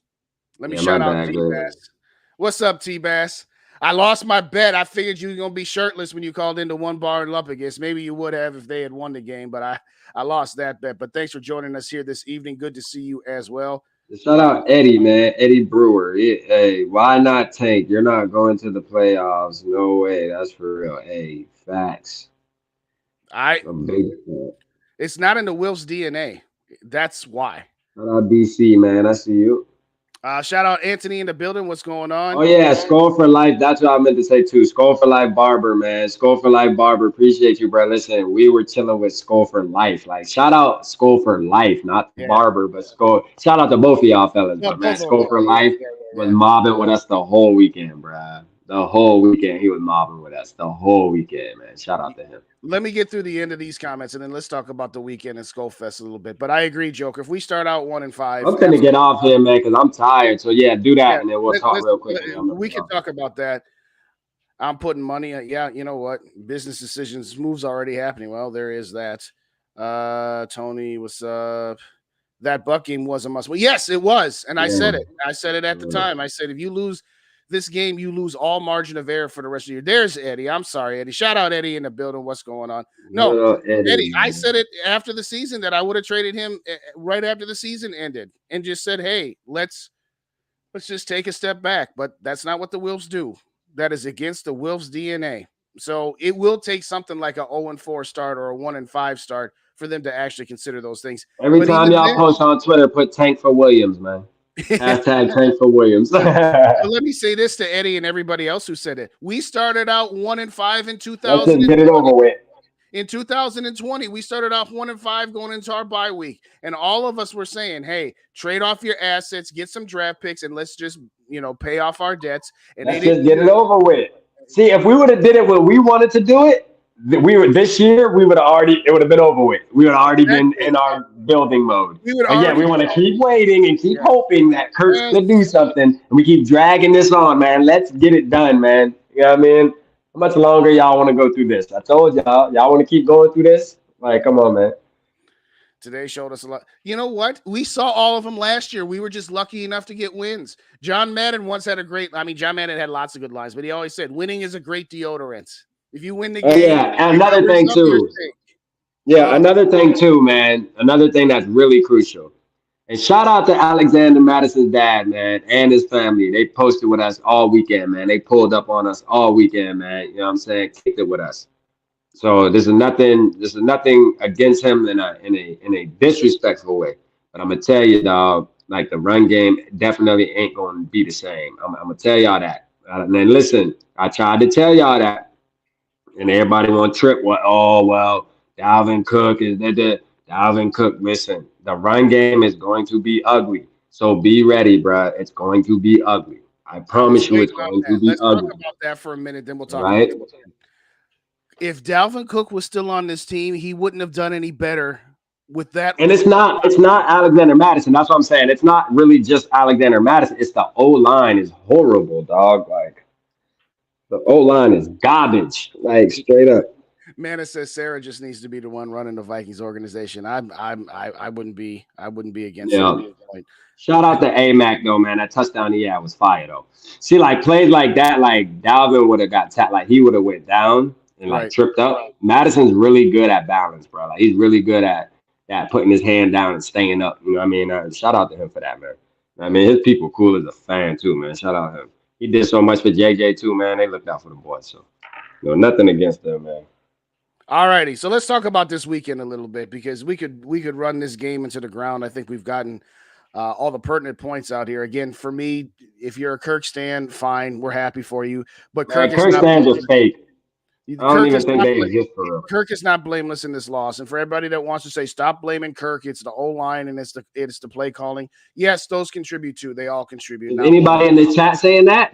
let me Yeah, my shout out bad, Greg. T-Bass. What's up, T-Bass? I lost my bet. I figured you were going to be shirtless when you called into one bar and Lupagus. Maybe you would have if they had won the game, but I lost that bet. But thanks for joining us here this evening. Good to see you as well. Shout out Eddie, man. Eddie Brewer. Hey, why not tank? You're not going to the playoffs. No way. That's for real. Hey, facts. A big fact. It's not in the Wilf's DNA. That's why. Shout out DC, man. I see you. Shout out Anthony in the building. What's going Oh on? yeah, SKOL for life. That's what I meant to say too. SKOL for life, Barber, man. SKOL for life, Barber. Appreciate you, bro. Listen, we were chilling with SKOL for life. Like, shout out SKOL for life, not Barber, but SKOL. Shout out to both of y'all fellas, but man, SKOL for life was mobbing with us the whole weekend, bro. The whole weekend, he was mobbing with us the whole weekend, man. Shout out to him. Let me get through the end of these comments, and then let's talk about the weekend and SKOL Fest a little bit. But I agree, Joker. If we start out 1-5, I'm gonna get off here, man, because I'm tired. So yeah, do that, and then we'll talk real quick. We can talk about that. I'm putting money. Yeah, you know what? Business decisions, moves already happening. Well, there is that. Tony, what's up? That Buck game was a must. Well, yes, it was, and I said it. I said it at the time. I said if you lose this game, you lose all margin of error for the rest of the year. There's Eddie. I'm sorry, Eddie. Shout out Eddie in the building. What's going on? No, Eddie. I said it after the season that I would have traded him right after the season ended, and just said, "Hey, let's just take a step back." But that's not what the Wilfs do. That is against the Wilfs DNA. So it will take something like a 0-4 start or a 1-5 start for them to actually consider those things. Every time y'all post on Twitter, put tank for Williams, man. Hashtag tank for Williams. So let me say this to Eddie and everybody else who said it. We started out 1-5 in 2000. Let's just get it over with. In 2020, we started off 1-5 going into our bye week, and all of us were saying, "Hey, trade off your assets, get some draft picks, and let's just pay off our debts." And let's just get it over with. See, if we would have did it when we wanted to do it, this year we would have already. It would have been over with. We would have already been in our building mode. We want to keep waiting and keep hoping that Kurt's gonna do something, and we keep dragging this on, man. Let's get it done, man. You know what I mean? How much longer y'all want to go through this? I told y'all want to keep going through this. Like, come on, man. Today showed us a lot. You know what? We saw all of them last year. We were just lucky enough to get wins. John Madden once had John Madden had lots of good lines, but he always said, winning is a great deodorant. If you win the game. Yeah, and another thing too. Yeah, another thing too, man. Another thing that's really crucial. And shout out to Alexander Madison's dad, man, and his family. They posted with us all weekend, man. They pulled up on us all weekend, man. You know what I'm saying? Kicked it with us. So this is nothing against him in a disrespectful way. But I'm gonna tell you, dog, like the run game definitely ain't gonna be the same. I'm gonna tell y'all that. And then listen, I tried to tell y'all that, and everybody want to trip. Well, Dalvin Cook is that. Dalvin Cook, listen, the run game is going to be ugly. So be ready, bro. It's going to be ugly. I promise you it's going to be ugly. Let's talk about that for a minute, then we'll talk about it. If Dalvin Cook was still on this team, he wouldn't have done any better with that. And it's not Alexander Madison. That's what I'm saying. It's not really just Alexander Madison. It's the O-line is horrible, dog. Like the O-line is garbage. Like straight up. Man, it says Sarah just needs to be the one running the Vikings organization. I wouldn't be against it. Shout out to AMAC though, man. That touchdown he had was fire though. See, like plays like that, like Dalvin would have got tapped, like he would have went down and like tripped up. Madison's really good at balance, bro. Like he's really good at putting his hand down and staying up. You know what I mean? Shout out to him for that, man. I mean, his people cool as a fan too, man. Shout out to him. He did so much for JJ too, man. They looked out for the boys, so nothing against them, man. All righty, so let's talk about this weekend a little bit because we could run this game into the ground. I think we've gotten all the pertinent points out here. Again, for me, if you're a Kirk stan, fine, we're happy for you. But Kirk stands are fake. I don't even think they exist for real. Kirk is not blameless in this loss. And for everybody that wants to say stop blaming Kirk, it's the O-line and it's the play calling. Yes, those contribute too. They all contribute. Is anybody in the chat saying that?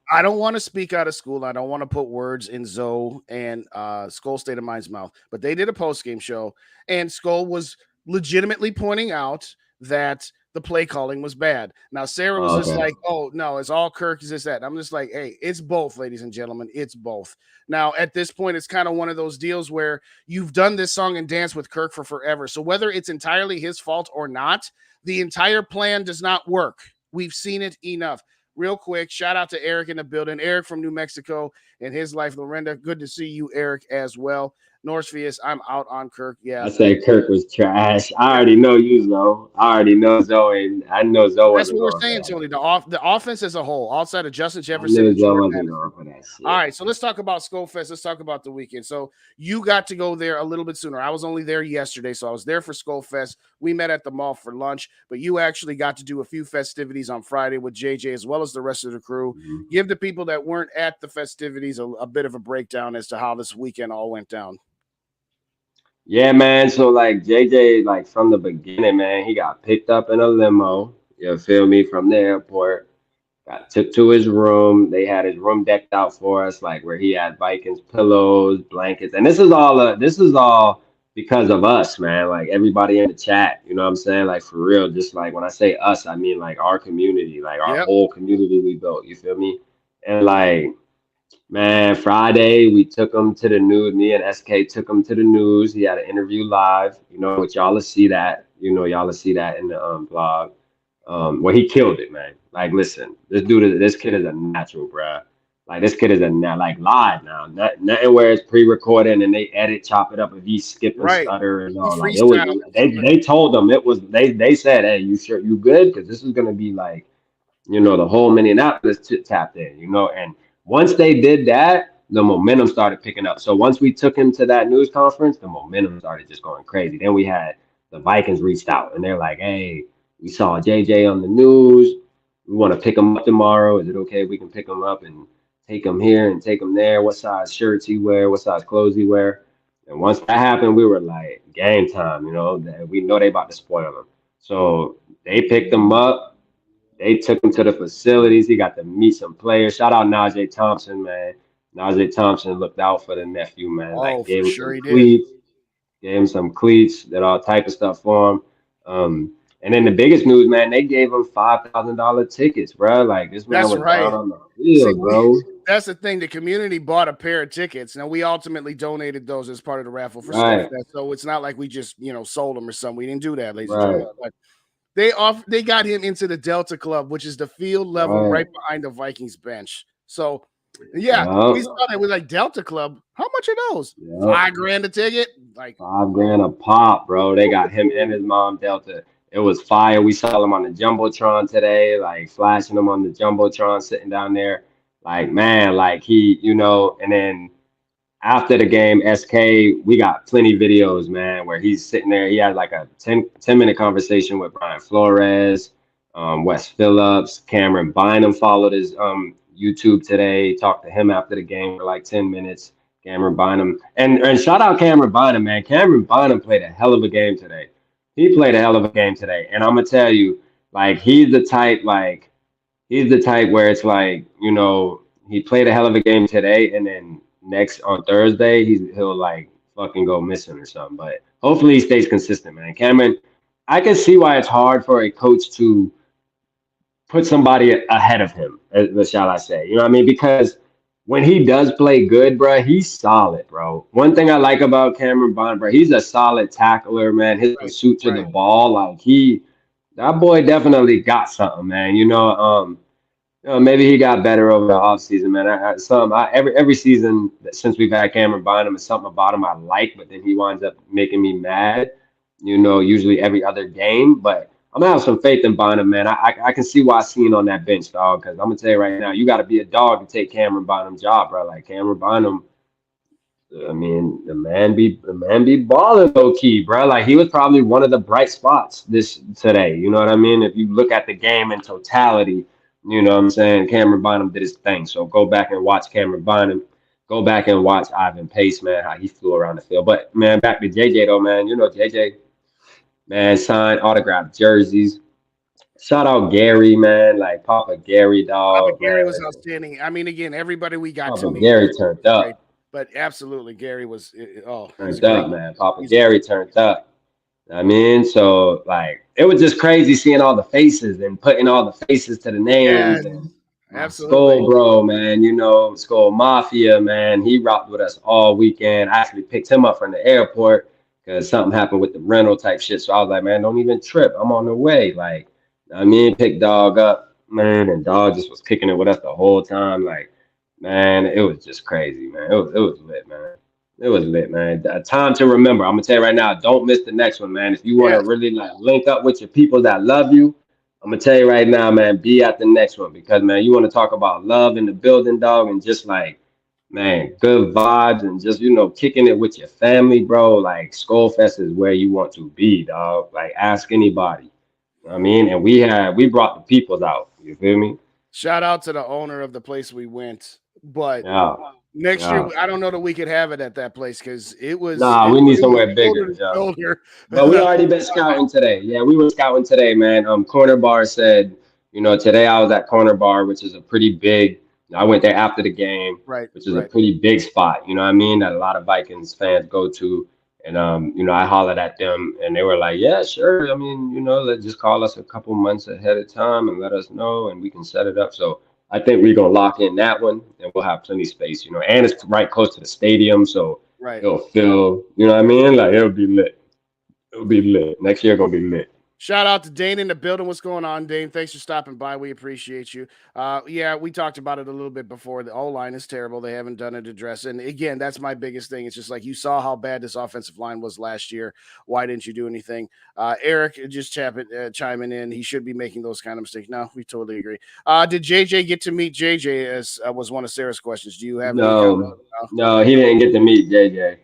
I don't want to speak out of school. I don't want to put words in Zoe and SKOL State of Mind's mouth. But they did a post-game show, and SKOL was legitimately pointing out that the play calling was bad. Now, Sarah was just like, oh, no, it's all Kirk, is this, that. And I'm just like, hey, it's both, ladies and gentlemen. It's both. Now, at this point, it's kind of one of those deals where you've done this song and dance with Kirk for forever. So whether it's entirely his fault or not, the entire plan does not work. We've seen it enough. Real quick, shout out to Eric in the building. Eric from New Mexico and his wife, Lorenda. Good to see you, Eric, as well. Norsefius, I'm out on Kirk. Yeah. I said Kirk was trash. I already know you, Zoe. I already know Zoe. I know Zoe That's wasn't what we're going for saying, that. Tony. The offense as a whole, outside of Justin I Jefferson knew and Zoe Jordan wasn't Addison. going for that shit. All right, so let's talk about SKOL Fest. Let's talk about the weekend. So you got to go there a little bit sooner. I was only there yesterday, so I was there for SKOL Fest. We met at the mall for lunch, but you actually got to do a few festivities on Friday with JJ as well as the rest of the crew. Mm-hmm. Give the people that weren't at the festivities a bit of a breakdown as to how this weekend all went down. Yeah, man. So like JJ, like from the beginning, man, he got picked up in a limo. You feel me? From the airport, got took to his room. They had his room decked out for us, like where he had Vikings pillows, blankets, and this is all because of us, man. Like everybody in the chat, you know what I'm saying? Like for real, just like when I say us, I mean like our community, like our whole community we built. You feel me? And like. Man, Friday we took him to the news. Me and SK took him to the news. He had an interview live. You know, which y'all will see that. You know, y'all will see that in the blog. Well, he killed it, man. Like, listen, this kid is a natural, bruh. Like, this kid is like live now. Nothing where it's pre-recorded and they edit, chop it up if he skip and stutter and all. Like, it was. They told them it was. They said, hey, you sure you good? Because this is gonna be like, you know, the whole Minneapolis tapped in. You know, and once they did that, the momentum started picking up. So once we took him to that news conference, the momentum started just going crazy. Then we had the Vikings reached out and they're like, hey, we saw JJ on the news. We want to pick him up tomorrow. Is it okay if we can pick him up and take him here and take him there? What size shirts he wear? What size clothes he wear? And once that happened, we were like, game time, you know, that we know they about to spoil him. So they picked him up. They took him to the facilities. He got to meet some players. Shout out Najee Thompson, man. Najee Thompson looked out for the nephew, man. Like gave him some cleats, gave him some cleats, did all type of stuff for him. And then the biggest news, man, they gave him $5,000 tickets, bro. Like this man was down on the field, bro. That's the thing. The community bought a pair of tickets. Now we ultimately donated those as part of the raffle for SKOL Fest. So it's not like we just sold them or something. We didn't do that, ladies and gentlemen. But they got him into the Delta Club, which is the field level right behind the Vikings bench. So we saw that with like Delta Club. How much are those? $5,000 a ticket? Like $5,000 a pop, bro. They got him and his mom Delta. It was fire. We saw him on the Jumbotron today, like flashing him on the Jumbotron, sitting down there. Like, man, like he, and then after the game, SK, we got plenty videos, man, where he's sitting there. He had like a 10-minute conversation with Brian Flores, Wes Phillips, Cameron Bynum followed his YouTube today, talked to him after the game for like 10 minutes. Cameron Bynum. And shout out Cameron Bynum, man. Cameron Bynum played a hell of a game today. He played a hell of a game today. And I'm gonna tell you, like, he's the type where it's like, he played a hell of a game today, and then next on Thursday, he'll like fucking go missing or something. But hopefully he stays consistent, man. Cameron, I can see why it's hard for a coach to put somebody ahead of him, shall I say. You know what I mean? Because when he does play good, bro, he's solid, bro. One thing I like about Cameron Bond, bro, he's a solid tackler, man. His pursuit to the ball, like that boy definitely got something, man. Maybe he got better over the offseason, man. Every season since we've had Cameron Bynum is something about him I like, but then he winds up making me mad. Usually every other game. But I'm gonna have some faith in Bynum, man. I can see why I seen on that bench, dog. Because I'm gonna tell you right now, you got to be a dog to take Cameron Bynum's job, bro. Like Cameron Bynum. I mean, the man be balling low key, bro. Like he was probably one of the bright spots today. You know what I mean? If you look at the game in totality, you know what I'm saying? Cameron Bynum did his thing. So go back and watch Cameron Bynum. Go back and watch Ivan Pace, man, how he flew around the field. But man, back to JJ though, man. JJ, man, signed autographed jerseys. Shout out Gary, man. Like Papa Gary, dog. Papa Gary was outstanding. I mean, again, everybody we got Papa to meet. Gary turned up. But absolutely, Gary was turned up, man. Papa Gary turned up. I mean, so like it was just crazy seeing all the faces and putting all the faces to the names Yes, and my absolutely. Skull bro, man, Skull Mafia, man, he rocked with us all weekend. I actually picked him up from the airport because something happened with the rental type shit. So I was like, man, don't even trip. I'm on the way. Like, I mean, picked dog up, man, and dog just was kicking it with us the whole time. Like, man, it was just crazy, man. It was lit, man. It was lit, man. A time to remember. I'm gonna tell you right now, don't miss the next one, man. If you want to Yes. really like link up with your people that love you, I'm gonna tell you right now, man, be at the next one because man, you want to talk about love in the building, dog, and just like, man, good vibes and just kicking it with your family, bro. Like Skull Fest is where you want to be, dog. Like ask anybody. You know what I mean, and we brought the peoples out. You feel me? Shout out to the owner of the place we went. But Yeah, next year, yeah. I don't know that we could have it at that place because it was Nah, it, we need it was somewhere bigger. shoulder to Yeah. shoulder. But we already been scouting today. Yeah, we were scouting today, man. Corner Bar said, today I was at Corner Bar, which is a pretty big. I went there after the game, Right, which is a right. pretty big spot. You know what I mean? That a lot of Vikings fans go to. And I hollered at them, and they were like, "Yeah, sure. I mean, let's just call us a couple months ahead of time and let us know, and we can set it up." So I think we're gonna lock in that one, and we'll have plenty of space. And it's right close to the stadium, so Right. it'll fill. You know what I mean? Like it'll be lit. It'll be lit. Next year gonna be lit. Shout out to Dane in the building. What's going on, Dane? Thanks for stopping by. We appreciate you. Yeah, we talked about it a little bit before. The O line is terrible. They haven't done it address. And again, that's my biggest thing. It's just like you saw how bad this offensive line was last year. Why didn't you do anything? Eric just chiming in. He should be making those kind of mistakes. No, we totally agree. Did JJ get to meet JJ? As was one of Sarah's questions. Do you have any comment? No, No? no, Okay. he didn't get to meet JJ.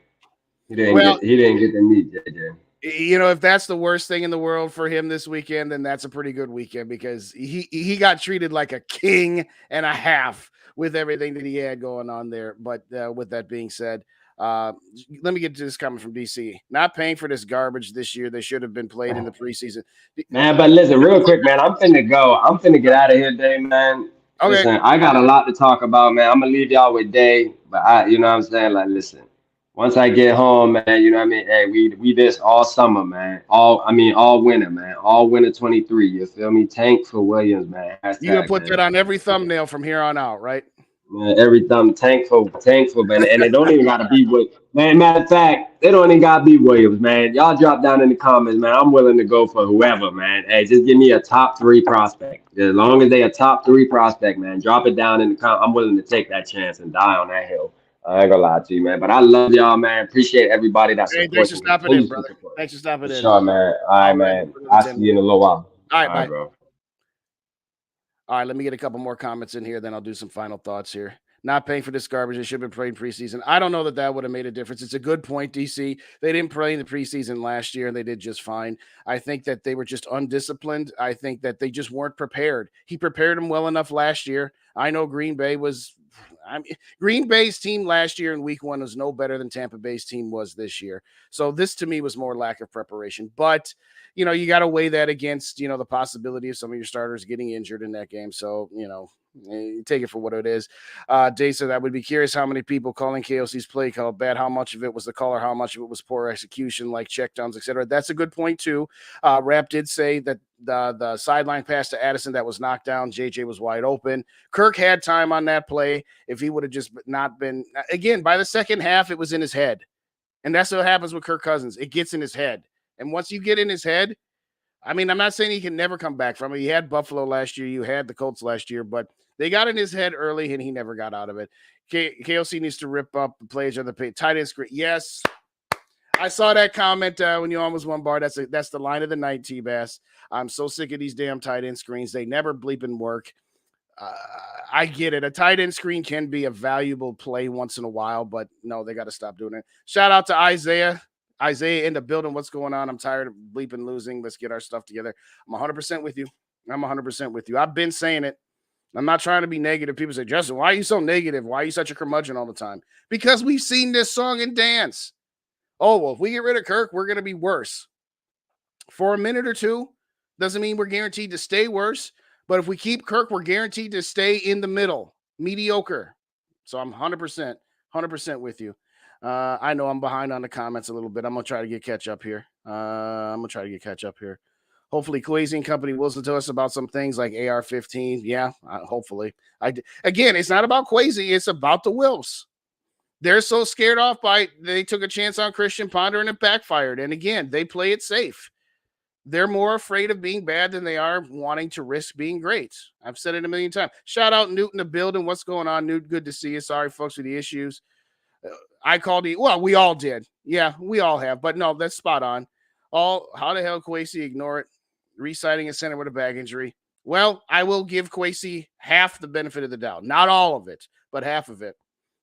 He didn't Well, get he didn't get to meet JJ. if that's the worst thing in the world for him this weekend, then that's a pretty good weekend because he got treated like a king and a half with everything that he had going on there. But with that being said, uh, let me get to this comment from DC. Not paying for this garbage this year. They should have been played in the preseason. Man, but listen, real quick, man, I'm finna go. I'm finna get out of here, Day, man. Okay, Listen, I got a lot to talk about, man. I'm gonna leave y'all with Day, but you know what I'm saying? Like, listen, once I get home, man, you know what I mean? Hey, we this all summer, man. All winter, man. All winter 23. You feel me? Tank for Williams, man. you're gonna Hashtag, put that man. on every thumbnail from here on out, right? Man, every time thankful, man, and it don't even gotta be man. Matter of fact, it don't even gotta be Williams, man. Y'all drop down in the comments, man. I'm willing to go for whoever, man. Hey, just give me a top three prospect. As long as they a top three prospect, man, drop it down in the comment. I'm willing to take that chance and die on that hill. I ain't gonna lie to you, man. But I love y'all, man. Appreciate everybody that Hey, thanks supports for and stopping in, continues to brother. support. Thanks for stopping For in. sure, man. All right, All right, man. for another I'll 10 see you in minutes. a little while. All All right, right, bye. bro. All right, let me get a couple more comments in here, then I'll do some final thoughts here. Not paying for this garbage. They should have been playing preseason. I don't know that would have made a difference. It's a good point, DC. They didn't play in the preseason last year, and they did just fine. I think that they were just undisciplined. I think that they just weren't prepared. He prepared them well enough last year. I know Green Bay was. Green Bay's team last year in Week 1 was no better than Tampa Bay's team was this year. So this to me was more lack of preparation. But you got to weigh that against, the possibility of some of your starters getting injured in that game. So, take it for what it is. Dave said, I would be curious how many people calling KOC's play call bad, how much of it was the caller, how much of it was poor execution, like checkdowns, etc. That's a good point, too. Rap did say that the sideline pass to Addison that was knocked down, JJ was wide open. Kirk had time on that play. If he would have just not been, again, by the second half, it was in his head. And that's what happens with Kirk Cousins. It gets in his head. And once you get in his head, I mean, I'm not saying he can never come back from it. He had Buffalo last year. You had the Colts last year, but they got in his head early and he never got out of it. KOC needs to rip up the plays of the tight end screen. Yes. I saw that comment when you almost won bar. That's the line of the night, T-Bass. I'm so sick of these damn tight end screens. They never bleeping work. I get it. A tight end screen can be a valuable play once in a while, but no, they got to stop doing it. Shout out to Isaiah. Isaiah in the building. What's going on? I'm tired of bleeping losing. Let's get our stuff together. I'm 100% with you. I'm 100% with you. I've been saying it. I'm not trying to be negative. People say, Justin, why are you so negative? Why are you such a curmudgeon all the time? Because we've seen this song and dance. Oh, well, if we get rid of Kirk, we're going to be worse. For a minute or two, doesn't mean we're guaranteed to stay worse. But if we keep Kirk, we're guaranteed to stay in the middle, mediocre. So I'm 100% with you. I know I'm behind on the comments a little bit. I'm going to try to catch up here. I'm going to try to catch up here. Hopefully, Kwesi and company will listen to us about some things like AR-15. Yeah, hopefully. Again, it's not about Kwesi. It's about the Wilfs. They're so scared off by they took a chance on Christian Ponder and it backfired. And again, they play it safe. They're more afraid of being bad than they are wanting to risk being great. I've said it a million times. Shout out Newt in the building. What's going on, Newt? Good to see you. Sorry, folks, for the issues. I called you. Well, we all did. Yeah, we all have. But no, that's spot on. How the hell Kwesi ignore it? Re-signing a center with a back injury. Well, I will give Kwesi half the benefit of the doubt. Not all of it, but half of it.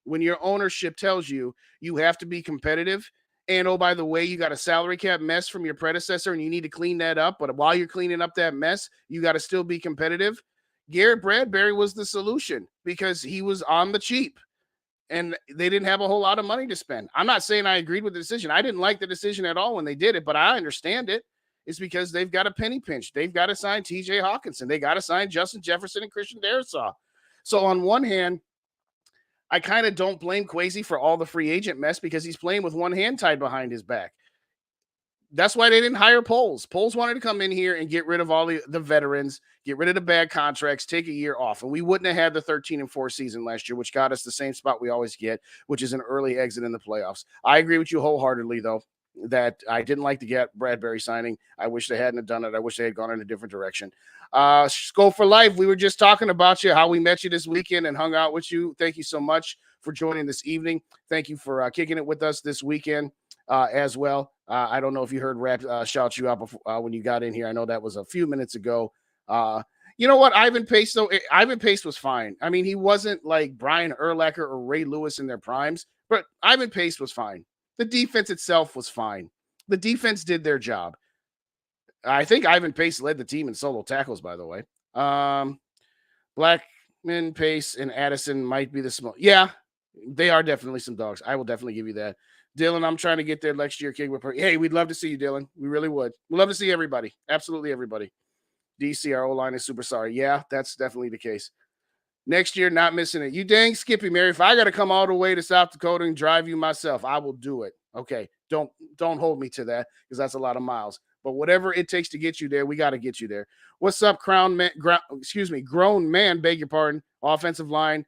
When your ownership tells you you have to be competitive, and oh, by the way, you got a salary cap mess from your predecessor and you need to clean that up, but while you're cleaning up that mess, you got to still be competitive. Garrett Bradbury was the solution because he was on the cheap and they didn't have a whole lot of money to spend. I'm not saying I agreed with the decision. I didn't like the decision at all when they did it, but I understand it. It's because they've got a penny pinch. They've got to sign TJ Hawkinson. They got to sign Justin Jefferson and Christian Darrisaw. So on one hand, I kind of don't blame Kwesi for all the free agent mess because he's playing with one hand tied behind his back. That's why they didn't hire Poles. Poles wanted to come in here and get rid of all the veterans, get rid of the bad contracts, take a year off. And we wouldn't have had the 13-4 season last year, which got us the same spot we always get, which is an early exit in the playoffs. I agree with you wholeheartedly, though, that I didn't like to get Bradbury signing. I wish they hadn't done it. I wish they had gone in a different direction. SKOL for life. We were just talking about you, how we met you this weekend and hung out with you. Thank you so much for joining this evening. Thank you for kicking it with us this weekend as well. I don't know if you heard Rap shout you out before, when you got in here. I know that was a few minutes ago. You know what? Ivan Pace, though, Ivan Pace was fine. I mean, he wasn't like Brian Urlacher or Ray Lewis in their primes, but Ivan Pace was fine. The defense itself was fine. The defense did their job. I think Ivan Pace led the team in solo tackles, by the way. Blackman, Pace, and Addison might be the small. Yeah, they are definitely some dogs. I will definitely give you that. Dylan, I'm trying to get there next year, King. Hey, we'd love to see you, Dylan. We really would. We'd love to see everybody. Absolutely everybody. DC, our O-line is super sorry. Yeah, that's definitely the case. Next year, not missing it. You dang Skippy, Mary. If I got to come all the way to South Dakota and drive you myself, I will do it. Okay, don't hold me to that because that's a lot of miles. But whatever it takes to get you there, we got to get you there. What's up, grown man, beg your pardon. Offensive line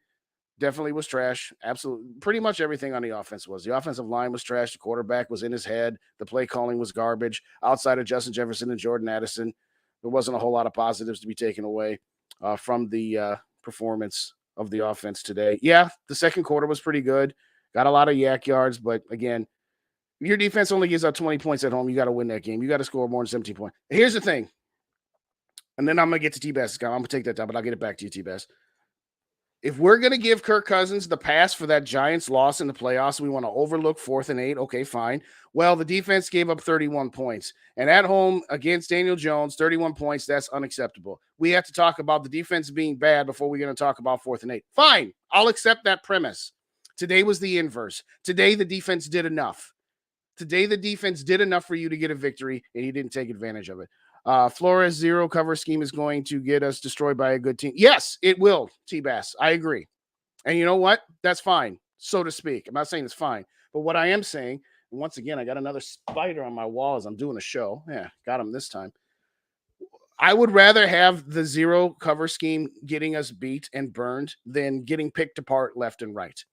definitely was trash. Absolutely. Pretty much everything on the offense was. The offensive line was trash. The quarterback was in his head. The play calling was garbage. Outside of Justin Jefferson and Jordan Addison, there wasn't a whole lot of positives to be taken away from the performance of the offense today. Yeah, the second quarter was pretty good. Got a lot of yak yards, but again, your defense only gives out 20 points at home. You got to win that game. You got to score more than 17 points. Here's the thing, and then I'm going to get to T-Bass. I'm going to take that down, but I'll get it back to you, T-Bass. If we're going to give Kirk Cousins the pass for that Giants loss in the playoffs, we want to overlook 4th and 8. Okay, fine. Well, the defense gave up 31 points. And at home against Daniel Jones, 31 points, that's unacceptable. We have to talk about the defense being bad before we're going to talk about 4th and 8. Fine, I'll accept that premise. Today was the inverse. Today, the defense did enough. Today, the defense did enough for you to get a victory, and you didn't take advantage of it. Flores zero cover scheme is going to get us destroyed by a good team. Yes, it will, T-Bass. I agree. And you know what? That's fine, so to speak. I'm not saying it's fine. But what I am saying, and once again, I got another spider on my wall as I'm doing a show. Yeah, got him this time. I would rather have the zero cover scheme getting us beat and burned than getting picked apart left and right.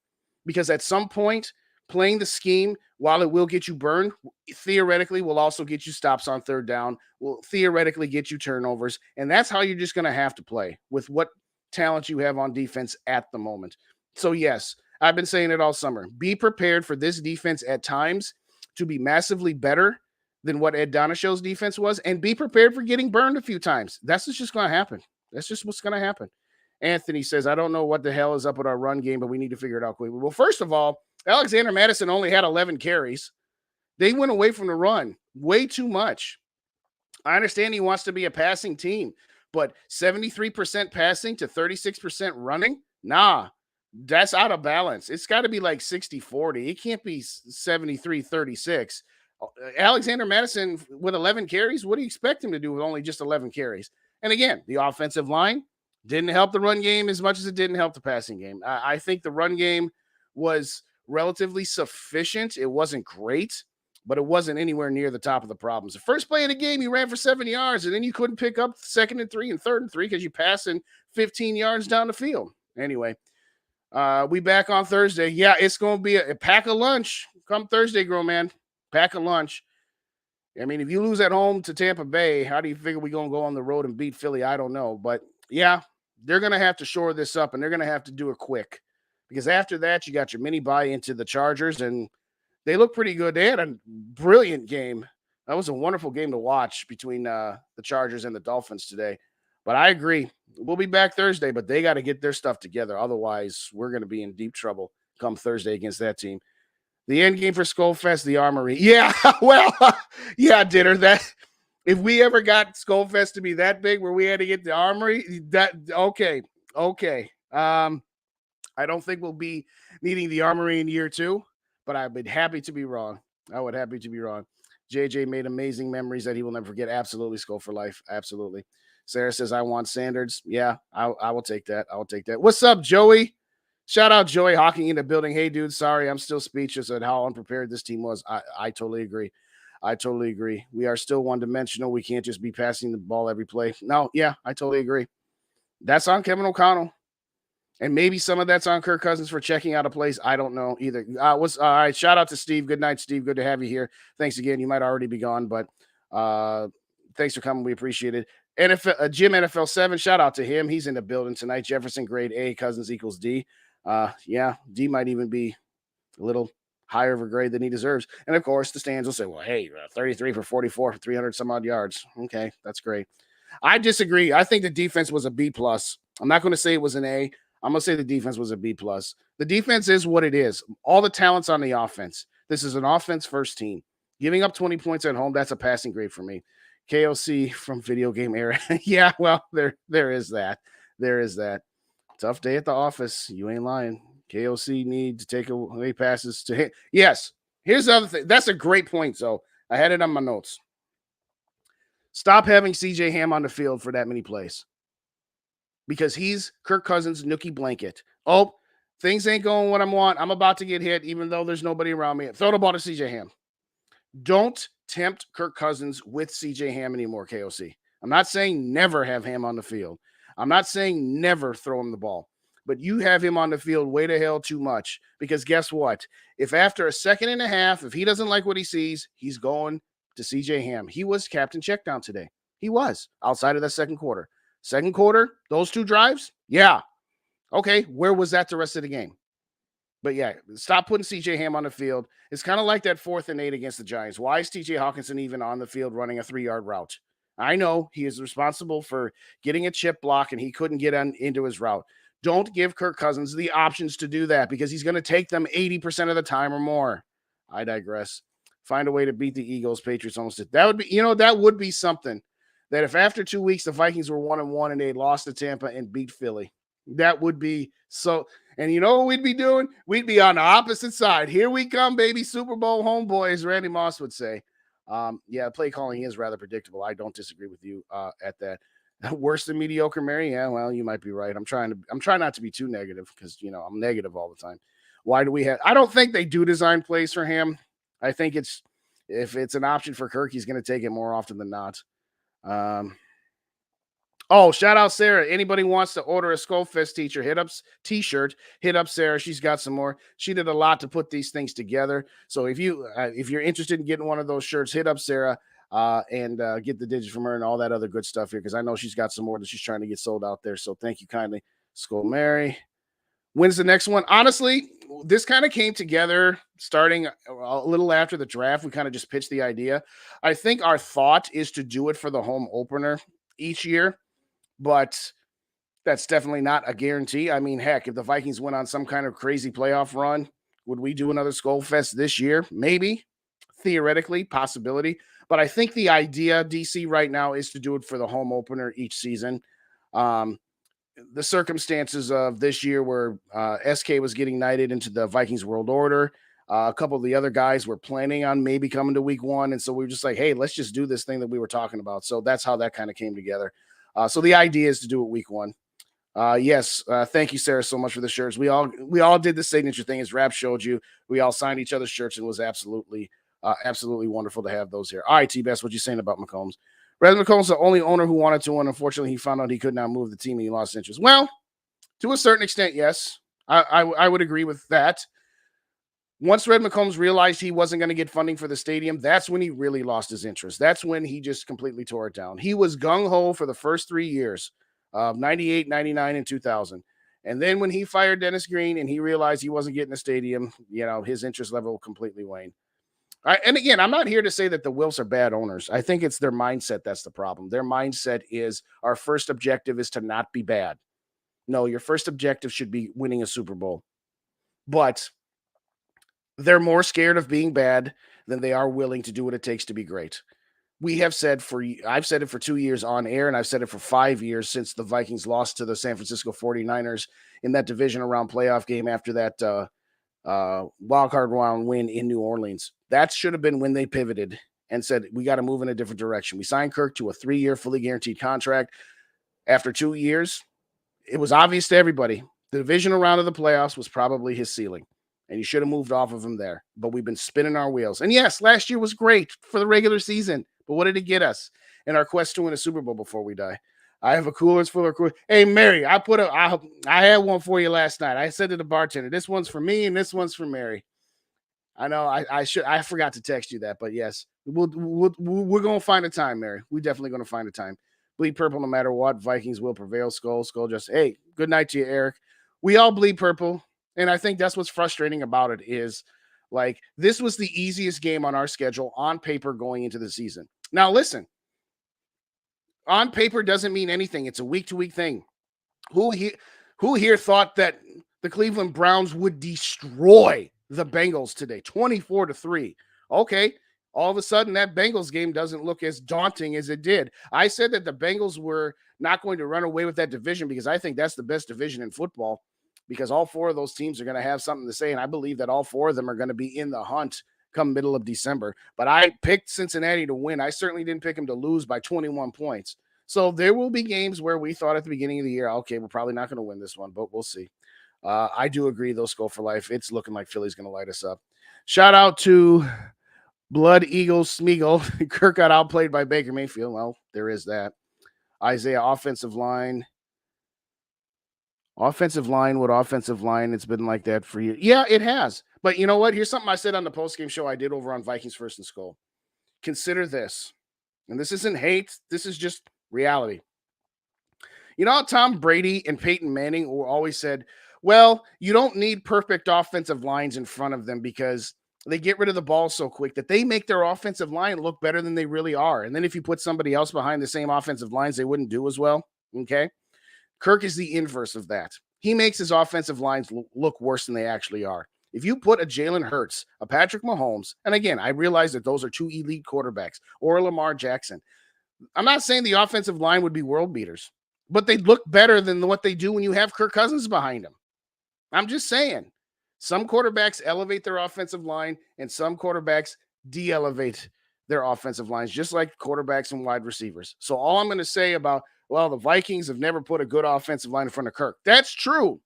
Because at some point, playing the scheme, while it will get you burned, theoretically will also get you stops on third down, will theoretically get you turnovers. And that's how you're just going to have to play with what talent you have on defense at the moment. So, yes, I've been saying it all summer. Be prepared for this defense at times to be massively better than what Ed Donishow's defense was, and be prepared for getting burned a few times. That's just going to happen. That's just what's going to happen. Anthony says, I don't know what the hell is up with our run game, but we need to figure it out quickly. Well, first of all, Alexander Mattison only had 11 carries. They went away from the run way too much. I understand he wants to be a passing team, but 73% passing to 36% running? Nah, that's out of balance. It's got to be like 60-40. It can't be 73-36. Alexander Mattison with 11 carries, what do you expect him to do with only just 11 carries? And again, the offensive line didn't help the run game as much as it didn't help the passing game. I think the run game was relatively sufficient. It wasn't great, but it wasn't anywhere near the top of the problems. The first play of the game, you ran for 7 yards, and then you couldn't pick up 2nd and 3 and 3rd and 3 because you passing 15 yards down the field. Anyway, we back on Thursday. Yeah, it's going to be a pack of lunch. Come Thursday, grown man. Pack of lunch. I mean, if you lose at home to Tampa Bay, how do you figure we're going to go on the road and beat Philly? I don't know. But, yeah, they're going to have to shore this up, and they're going to have to do it quick. Because after that, you got your mini bye into the Chargers, and they look pretty good. They had a brilliant game. That was a wonderful game to watch between the Chargers and the Dolphins today. But I agree. We'll be back Thursday, but they got to get their stuff together. Otherwise, we're going to be in deep trouble come Thursday against that team. The end game for SKOL Fest, the Armory. Yeah, well, yeah, Dinner. That if we ever got SKOL Fest to be that big where we had to get the Armory, that okay. I don't think we'll be needing the Armory in year 2, but I'd be happy to be wrong. I would happy to be wrong. JJ made amazing memories that he will never forget. Absolutely, SKOL for life. Absolutely. Sarah says, I want Sanders. Yeah, I will take that. I will take that. What's up, Joey? Shout out Joey Hawking in the building. Hey, dude, sorry, I'm still speechless at how unprepared this team was. I totally agree. I totally agree. We are still one-dimensional. We can't just be passing the ball every play. No, yeah, I totally agree. That's on Kevin O'Connell. And maybe some of that's on Kirk Cousins for checking out a place. I don't know either. All right, shout out to Steve. Good night, Steve. Good to have you here. Thanks again. You might already be gone, but thanks for coming. We appreciate it. Jim NFL 7, shout out to him. He's in the building tonight. Jefferson grade A, Cousins equals D. Yeah, D might even be a little higher of a grade than he deserves. And of course, the stands will say, well, hey, 33 for 44 for 300 some odd yards. Okay, that's great. I disagree. I think the defense was a B+. I'm not going to say it was an A. I'm going to say the defense was a B+. The defense is what it is. All the talent's on the offense. This is an offense first team. Giving up 20 points at home, that's a passing grade for me. KOC from video game era. Yeah, well, there is that. There is that. Tough day at the office. You ain't lying. KOC need to take away passes to hit. Yes. Here's the other thing. That's a great point, so I had it on my notes. Stop having CJ Ham on the field for that many plays. Because he's Kirk Cousins' nookie blanket. Oh, things ain't going what I want. I'm about to get hit, even though there's nobody around me. Throw the ball to CJ Ham. Don't tempt Kirk Cousins with CJ Ham anymore, KOC. I'm not saying never have Ham on the field. I'm not saying never throw him the ball. But you have him on the field way to hell too much. Because guess what? If after a second and a half, if he doesn't like what he sees, he's going to CJ Ham. He was captain checkdown today. He was outside of the second quarter. Second quarter, those 2 drives? Yeah. Okay, where was that the rest of the game? But yeah, stop putting CJ Ham on the field. It's kind of like that 4th and 8 against the Giants. Why is TJ Hawkinson even on the field running a 3-yard route? I know he is responsible for getting a chip block and he couldn't get into his route. Don't give Kirk Cousins the options to do that because he's going to take them 80% of the time or more. I digress. Find a way to beat the Eagles. Patriots almost did. That would be, that would be something. That if after 2 weeks the Vikings were 1-1 and they lost to Tampa and beat Philly, that would be so. And you know what we'd be doing? We'd be on the opposite side. Here we come, baby, Super Bowl homeboys, Randy Moss would say. Yeah, play calling is rather predictable. I don't disagree with you at that. Worse than mediocre, Mary? Yeah, well, you might be right. I'm trying not to be too negative because I'm negative all the time. Why do we have? I don't think they do design plays for him. I think if it's an option for Kirk, he's going to take it more often than not. Shout out Sarah. Anybody wants to order a SKOL Fest t-shirt, hit up Sarah. She's got some more. She did a lot to put these things together. So if you're interested in getting one of those shirts, hit up Sarah and get the digits from her and all that other good stuff here because I know she's got some more that she's trying to get sold out there. So thank you kindly. SKOL Mary. When's the next one? Honestly, this kind of came together starting a little after the draft. We kind of just pitched the idea. I think our thought is to do it for the home opener each year, but that's definitely not a guarantee. I mean, heck, if the Vikings went on some kind of crazy playoff run, would we do another SKOL Fest this year? Maybe, theoretically, possibility. But I think the idea, DC, right now is to do it for the home opener each season. The circumstances of this year where SK was getting knighted into the Vikings World Order. A couple of the other guys were planning on maybe coming to week 1. And so we were just like, hey, let's just do this thing that we were talking about. So that's how that kind of came together. So the idea is to do it week 1. Yes. Thank you, Sarah, so much for the shirts. We all did the signature thing as Rap showed you. We all signed each other's shirts and it was absolutely Absolutely wonderful to have those here. All right, T-Best, what you saying about McCombs? Brad McCombs, the only owner who wanted to win. Unfortunately, he found out he could not move the team and he lost interest. Well, to a certain extent, yes. I would agree with that. Once Red McCombs realized he wasn't going to get funding for the stadium, that's when he really lost his interest. That's when he just completely tore it down. He was gung-ho for the first 3 years of 98, 99, and 2000. And then when he fired Dennis Green and he realized he wasn't getting a stadium, his interest level completely waned. And again, I'm not here to say that the Wilfs are bad owners. I think it's their mindset that's the problem. Their mindset is our first objective is to not be bad. No, your first objective should be winning a Super Bowl. But they're more scared of being bad than they are willing to do what it takes to be great. I've said it for 2 years on air, and I've said it for 5 years since the Vikings lost to the San Francisco 49ers in that division round playoff game after that wild card round win in New Orleans. That should have been when they pivoted and said, we got to move in a different direction. We signed Kirk to a 3-year fully guaranteed contract. After 2 years, it was obvious to everybody the divisional round of the playoffs was probably his ceiling, and you should have moved off of him there. But we've been spinning our wheels. And yes, last year was great for the regular season, but what did it get us in our quest to win a Super Bowl before we die? I have a coolers full of coolers. Hey, Mary, I had one for you last night. I said to the bartender, this one's for me and this one's for Mary. I know I forgot to text you that, but yes, we're going to find a time, Mary. We're definitely going to find a time. Bleed purple no matter what. Vikings will prevail. SKOL just, hey, good night to you, Eric. We all bleed purple. And I think that's what's frustrating about it is like this was the easiest game on our schedule on paper going into the season. Now, listen, on paper doesn't mean anything. It's a week-to-week thing. Who here thought that the Cleveland Browns would destroy the Bengals today, 24-3? Okay, all of a sudden that Bengals game doesn't look as daunting as it did. I said that the Bengals were not going to run away with that division because I think that's the best division in football because all 4 of those teams are going to have something to say, and I believe that all 4 of them are going to be in the hunt come middle of December. But I picked Cincinnati to win. I certainly didn't pick them to lose by 21 points. So there will be games where we thought at the beginning of the year, okay, we're probably not going to win this one, but we'll see. I do agree, those SKOL for life. It's looking like Philly's going to light us up. Shout out to Blood Eagle Smeagol. Kirk got outplayed by Baker Mayfield. Well, there is that. Isaiah, offensive line. Offensive line, what offensive line? It's been like that for years. Yeah, it has. But you know what? Here's something I said on the postgame show I did over on Vikings First and SKOL. Consider this. And this isn't hate. This is just reality. You know how Tom Brady and Peyton Manning always said, well, you don't need perfect offensive lines in front of them because they get rid of the ball so quick that they make their offensive line look better than they really are. And then if you put somebody else behind the same offensive lines, they wouldn't do as well. Okay. Kirk is the inverse of that. He makes his offensive lines look worse than they actually are. If you put a Jalen Hurts, a Patrick Mahomes, and again, I realize that those are 2 elite quarterbacks, or a Lamar Jackson. I'm not saying the offensive line would be world beaters, but they look better than what they do when you have Kirk Cousins behind them. I'm just saying. Some quarterbacks elevate their offensive line, and some quarterbacks de-elevate their offensive lines, just like quarterbacks and wide receivers. So all I'm going to say about, well, the Vikings have never put a good offensive line in front of Kirk. That's true.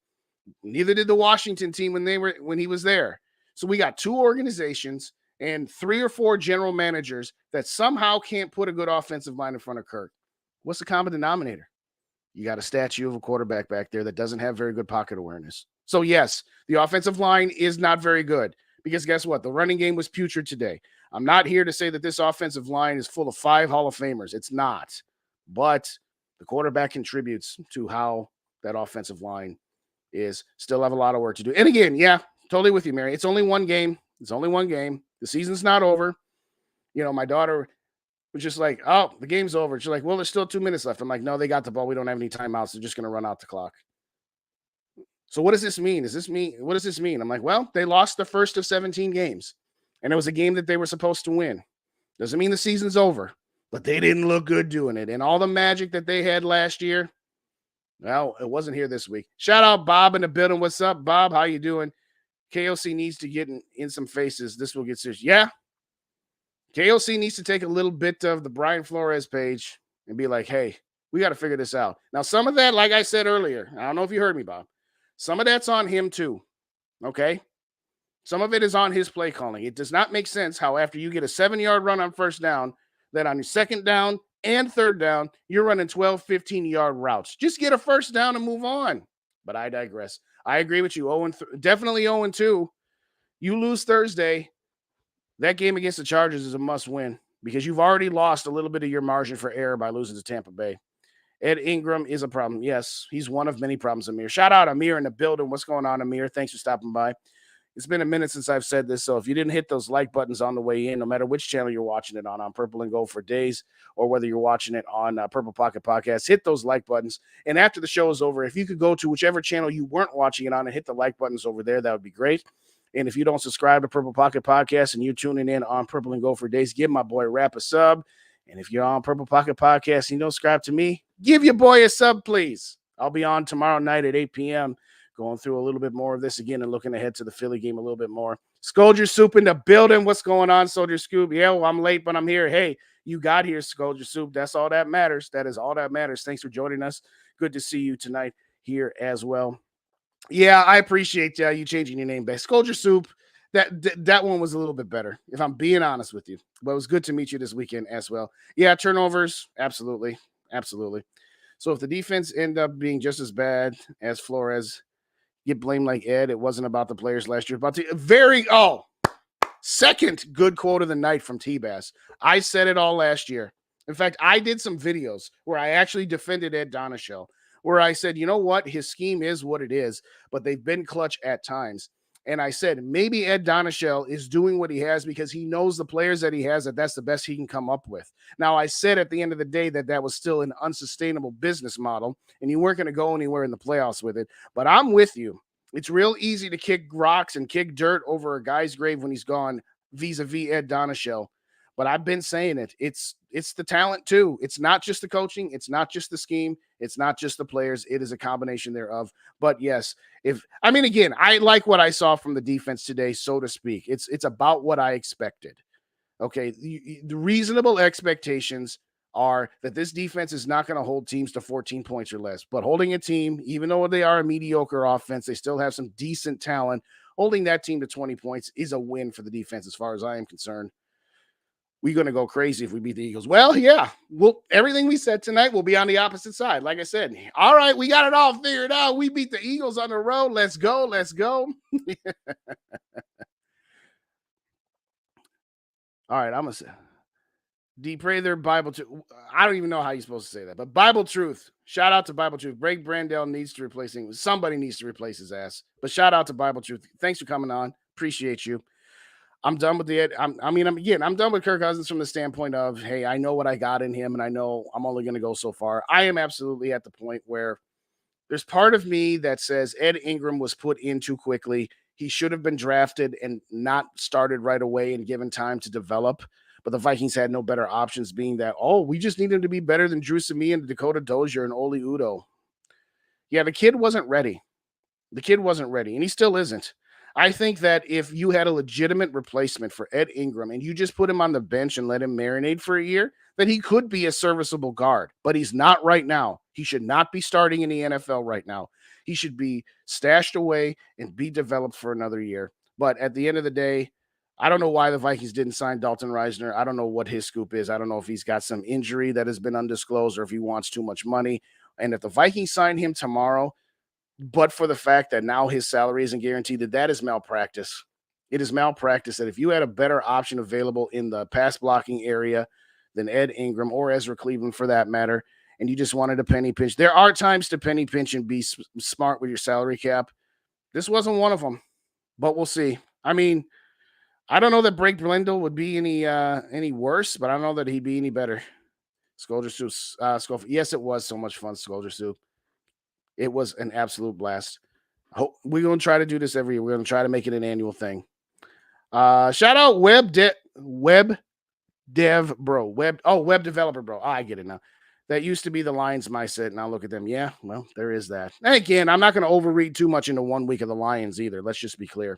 Neither did the Washington team when he was there. So we got 2 organizations and 3 or 4 general managers that somehow can't put a good offensive line in front of Kirk. What's the common denominator? You got a statue of a quarterback back there that doesn't have very good pocket awareness. So yes, the offensive line is not very good because guess what? The running game was putrid today. I'm not here to say that this offensive line is full of 5 Hall of Famers. It's not. But the quarterback contributes to how that offensive line is. Still have a lot of work to do. And again, yeah, totally with you, Mary. It's only one game. The season's not over. You know, my daughter was just like, oh, the game's over. She's like, well, there's still 2 minutes left. I'm like, no, they got the ball. We don't have any timeouts. They're just going to run out the clock. So what does this mean? What does this mean? I'm like, well, they lost the first of 17 games. And it was a game that they were supposed to win. Doesn't mean the season's over. But they didn't look good doing it. And all the magic that they had last year, well, it wasn't here this week. Shout out Bob in the building. What's up, Bob? How you doing? KOC needs to get in some faces. This will get serious. Yeah. KOC needs to take a little bit of the Brian Flores page and be like, hey, we got to figure this out. Now, some of that, like I said earlier, I don't know if you heard me, Bob. Some of that's on him too. Okay. Some of it is on his play calling. It does not make sense how after you get a 7-yard run on first down, that on your second down and third down, you're running 12, 15-yard routes. Just get a first down and move on. But I digress. I agree with you. Definitely 0-2. You lose Thursday. That game against the Chargers is a must win because you've already lost a little bit of your margin for error by losing to Tampa Bay. Ed Ingram is a problem. Yes, he's one of many problems, Amir. Shout out Amir in the building. What's going on, Amir? Thanks for stopping by. It's been a minute since I've said this, so if you didn't hit those like buttons on the way in, no matter which channel you're watching it on Purple and Gold for days, or whether you're watching it on Purple Pocket Podcast, hit those like buttons. And after the show is over, if you could go to whichever channel you weren't watching it on and hit the like buttons over there, that would be great. And if you don't subscribe to Purple Pocket Podcast and you're tuning in on Purple and Gold for days, give my boy Rap a sub. And if you're on Purple Pocket Podcast and you don't subscribe to me, give your boy a sub, please. I'll be on tomorrow night at 8 p.m., going through a little bit more of this again and looking ahead to the Philly game a little bit more. Soldier Soup in the building. What's going on, Soldier Scoop? Yeah, well, I'm late, but I'm here. Hey, you got here, Soldier Soup. That's all that matters. That is all that matters. Thanks for joining us. Good to see you tonight here as well. Yeah, I appreciate you changing your name back. Soldier Soup. That one was a little bit better, if I'm being honest with you. But it was good to meet you this weekend as well. Yeah, turnovers. Absolutely. Absolutely. So if the defense end up being just as bad as Flores, get blamed like Ed. It wasn't about the players last year. Second good quote of the night from T-Bass. I said it all last year. In fact, I did some videos where I actually defended Ed Donashell, where I said, you know what? His scheme is what it is, but they've been clutch at times. And I said, maybe Ed Donashell is doing what he has because he knows the players that he has, that's the best he can come up with. Now, I said at the end of the day that was still an unsustainable business model, and you weren't going to go anywhere in the playoffs with it. But I'm with you. It's real easy to kick rocks and kick dirt over a guy's grave when he's gone vis-a-vis Ed Donashell. But I've been saying it. It's the talent too. It's not just the coaching. It's not just the scheme. It's not just the players. It is a combination thereof. But yes, again, I like what I saw from the defense today, so to speak. It's about what I expected. Okay, the reasonable expectations are that this defense is not going to hold teams to 14 points or less. But holding a team, even though they are a mediocre offense, they still have some decent talent. Holding that team to 20 points is a win for the defense as far as I am concerned. We're going to go crazy if we beat the Eagles. Well, yeah, everything we said tonight will be on the opposite side. Like I said, all right, we got it all figured out. We beat the Eagles on the road. Let's go. Let's go. All right, I'm going to say, pray their Bible truth. I don't even know how you're supposed to say that, but Bible truth. Shout out to Bible truth. Break Brandell needs to replace him. Somebody needs to replace his ass. But shout out to Bible truth. Thanks for coming on. Appreciate you. I'm done with I'm done with Kirk Cousins from the standpoint of, hey, I know what I got in him, and I know I'm only going to go so far. I am absolutely at the point where there's part of me that says Ed Ingram was put in too quickly. He should have been drafted and not started right away and given time to develop. But the Vikings had no better options, being that, we just need him to be better than Drew Samia and Dakota Dozier and Oli Udoh. Yeah, the kid wasn't ready. And he still isn't. I think that if you had a legitimate replacement for Ed Ingram and you just put him on the bench and let him marinate for a year, then he could be a serviceable guard. But he's not right now. He should not be starting in the NFL right now. He should be stashed away and be developed for another year. But at the end of the day, I don't know why the Vikings didn't sign Dalton Reisner. I don't know what his scoop is. I don't know if he's got some injury that has been undisclosed or if he wants too much money. And if the Vikings sign him tomorrow, but for the fact that now his salary isn't guaranteed, that is malpractice. It is malpractice that if you had a better option available in the pass blocking area than Ed Ingram or Ezra Cleveland for that matter, and you just wanted a penny pinch, there are times to penny pinch and be smart with your salary cap. This wasn't one of them, but we'll see. I mean, I don't know that Blake Brendel would be any worse, but I don't know that he'd be any better. Soldier Soup, yes, it was so much fun, Soldier Soup. It was an absolute blast. We're going to try to do this every year. We're going to try to make it an annual thing. Shout out web dev bro. Web developer bro. I get it now. That used to be the Lions mindset. Now look at them. Yeah, well, there is that. And again, I'm not going to overread too much into 1 week of the Lions either. Let's just be clear.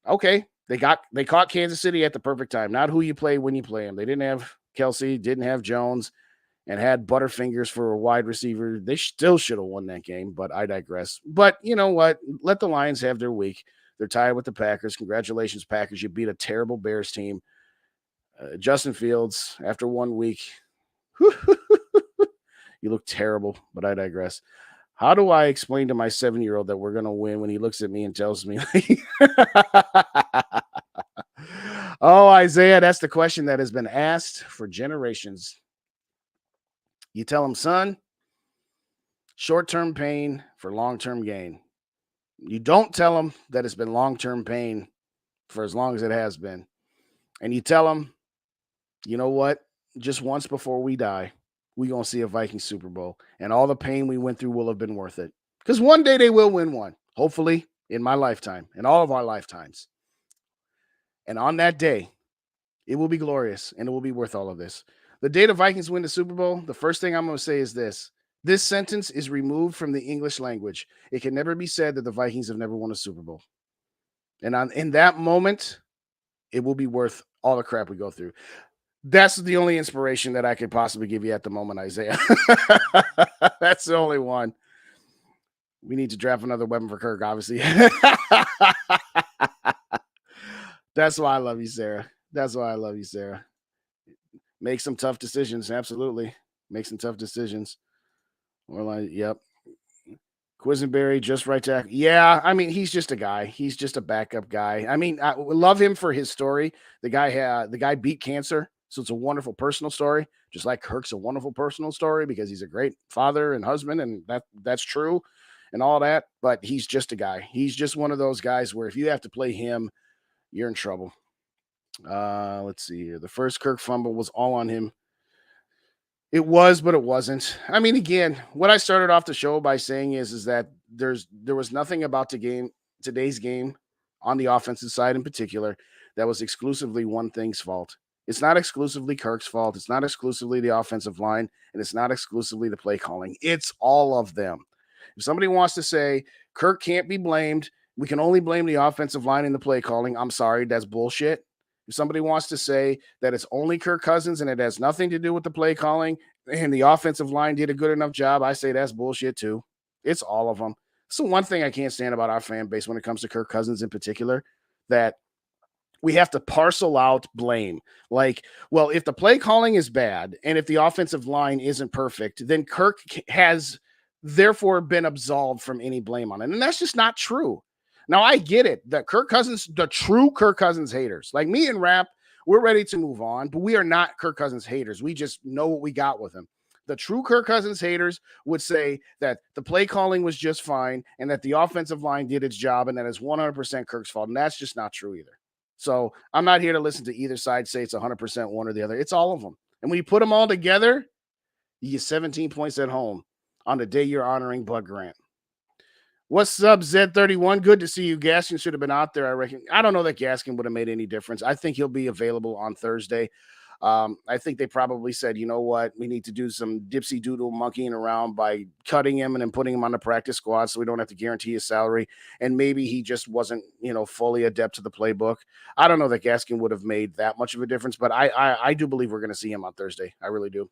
Okay, they caught Kansas City at the perfect time. Not who you play when you play them. They didn't have Kelsey, didn't have Jones, and had Butterfingers for a wide receiver. They still should have won that game, but I digress. But you know what? Let the Lions have their week. They're tied with the Packers. Congratulations, Packers. You beat a terrible Bears team. Justin Fields, after 1 week, you look terrible, but I digress. How do I explain to my 7-year-old that we're going to win when he looks at me and tells me, oh, Isaiah, that's the question that has been asked for generations. You tell him, son, short-term pain for long-term gain. You don't tell him that it's been long-term pain for as long as it has been. And you tell him, you know what? Just once before we die, we're going to see a Vikings Super Bowl. And all the pain we went through will have been worth it. Because one day they will win one. Hopefully in my lifetime, in all of our lifetimes. And on that day, it will be glorious and it will be worth all of this. The day the Vikings win the Super Bowl, the first thing I'm going to say is this. This sentence is removed from the English language. It can never be said that the Vikings have never won a Super Bowl. And in that moment, it will be worth all the crap we go through. That's the only inspiration that I could possibly give you at the moment, Isaiah. That's the only one. We need to draft another weapon for Kirk, obviously. That's why I love you, Sarah. That's why I love you, Sarah. Make some tough decisions. Absolutely. Make some tough decisions. Or like, yep. Quisenberry, just right tackle. Yeah, I mean, he's just a guy. He's just a backup guy. I mean, I love him for his story. The guy beat cancer, so it's a wonderful personal story. Just like Kirk's a wonderful personal story because he's a great father and husband, and that's true, and all that. But he's just a guy. He's just one of those guys where if you have to play him, you're in trouble. Let's see here. The first Kirk fumble was all on him. It was, but it wasn't. I mean, again, what I started off the show by saying is that there was nothing about today's game on the offensive side in particular that was exclusively one thing's fault. It's not exclusively Kirk's fault. It's not exclusively the offensive line, and it's not exclusively the play calling. It's all of them. If somebody wants to say Kirk can't be blamed, we can only blame the offensive line and the play calling, I'm sorry, that's bullshit. If somebody wants to say that it's only Kirk Cousins and it has nothing to do with the play calling and the offensive line did a good enough job, I say that's bullshit too. It's all of them. So one thing I can't stand about our fan base when it comes to Kirk Cousins in particular, that we have to parcel out blame. Like, well, if the play calling is bad and if the offensive line isn't perfect, then Kirk has therefore been absolved from any blame on it. And that's just not true. Now, I get it that Kirk Cousins, the true Kirk Cousins haters, like me and Rap, we're ready to move on, but we are not Kirk Cousins haters. We just know what we got with him. The true Kirk Cousins haters would say that the play calling was just fine and that the offensive line did its job and that it's 100% Kirk's fault. And that's just not true either. So I'm not here to listen to either side say it's 100% one or the other. It's all of them. And when you put them all together, you get 17 points at home on the day you're honoring Bud Grant. What's up, Z31? Good to see you. Gaskin should have been out there, I reckon. I don't know that Gaskin would have made any difference. I think he'll be available on Thursday. I think they probably said, you know what, we need to do some dipsy doodle monkeying around by cutting him and then putting him on the practice squad so we don't have to guarantee his salary. And maybe he just wasn't, fully adept to the playbook. I don't know that Gaskin would have made that much of a difference, but I do believe we're going to see him on Thursday. I really do.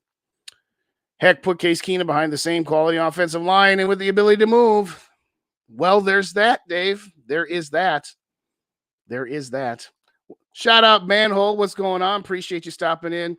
Heck, put Case Keenum behind the same quality offensive line and with the ability to move. Well, there's that, Dave. There is that. There is that. Shout out, Manhole. What's going on? Appreciate you stopping in.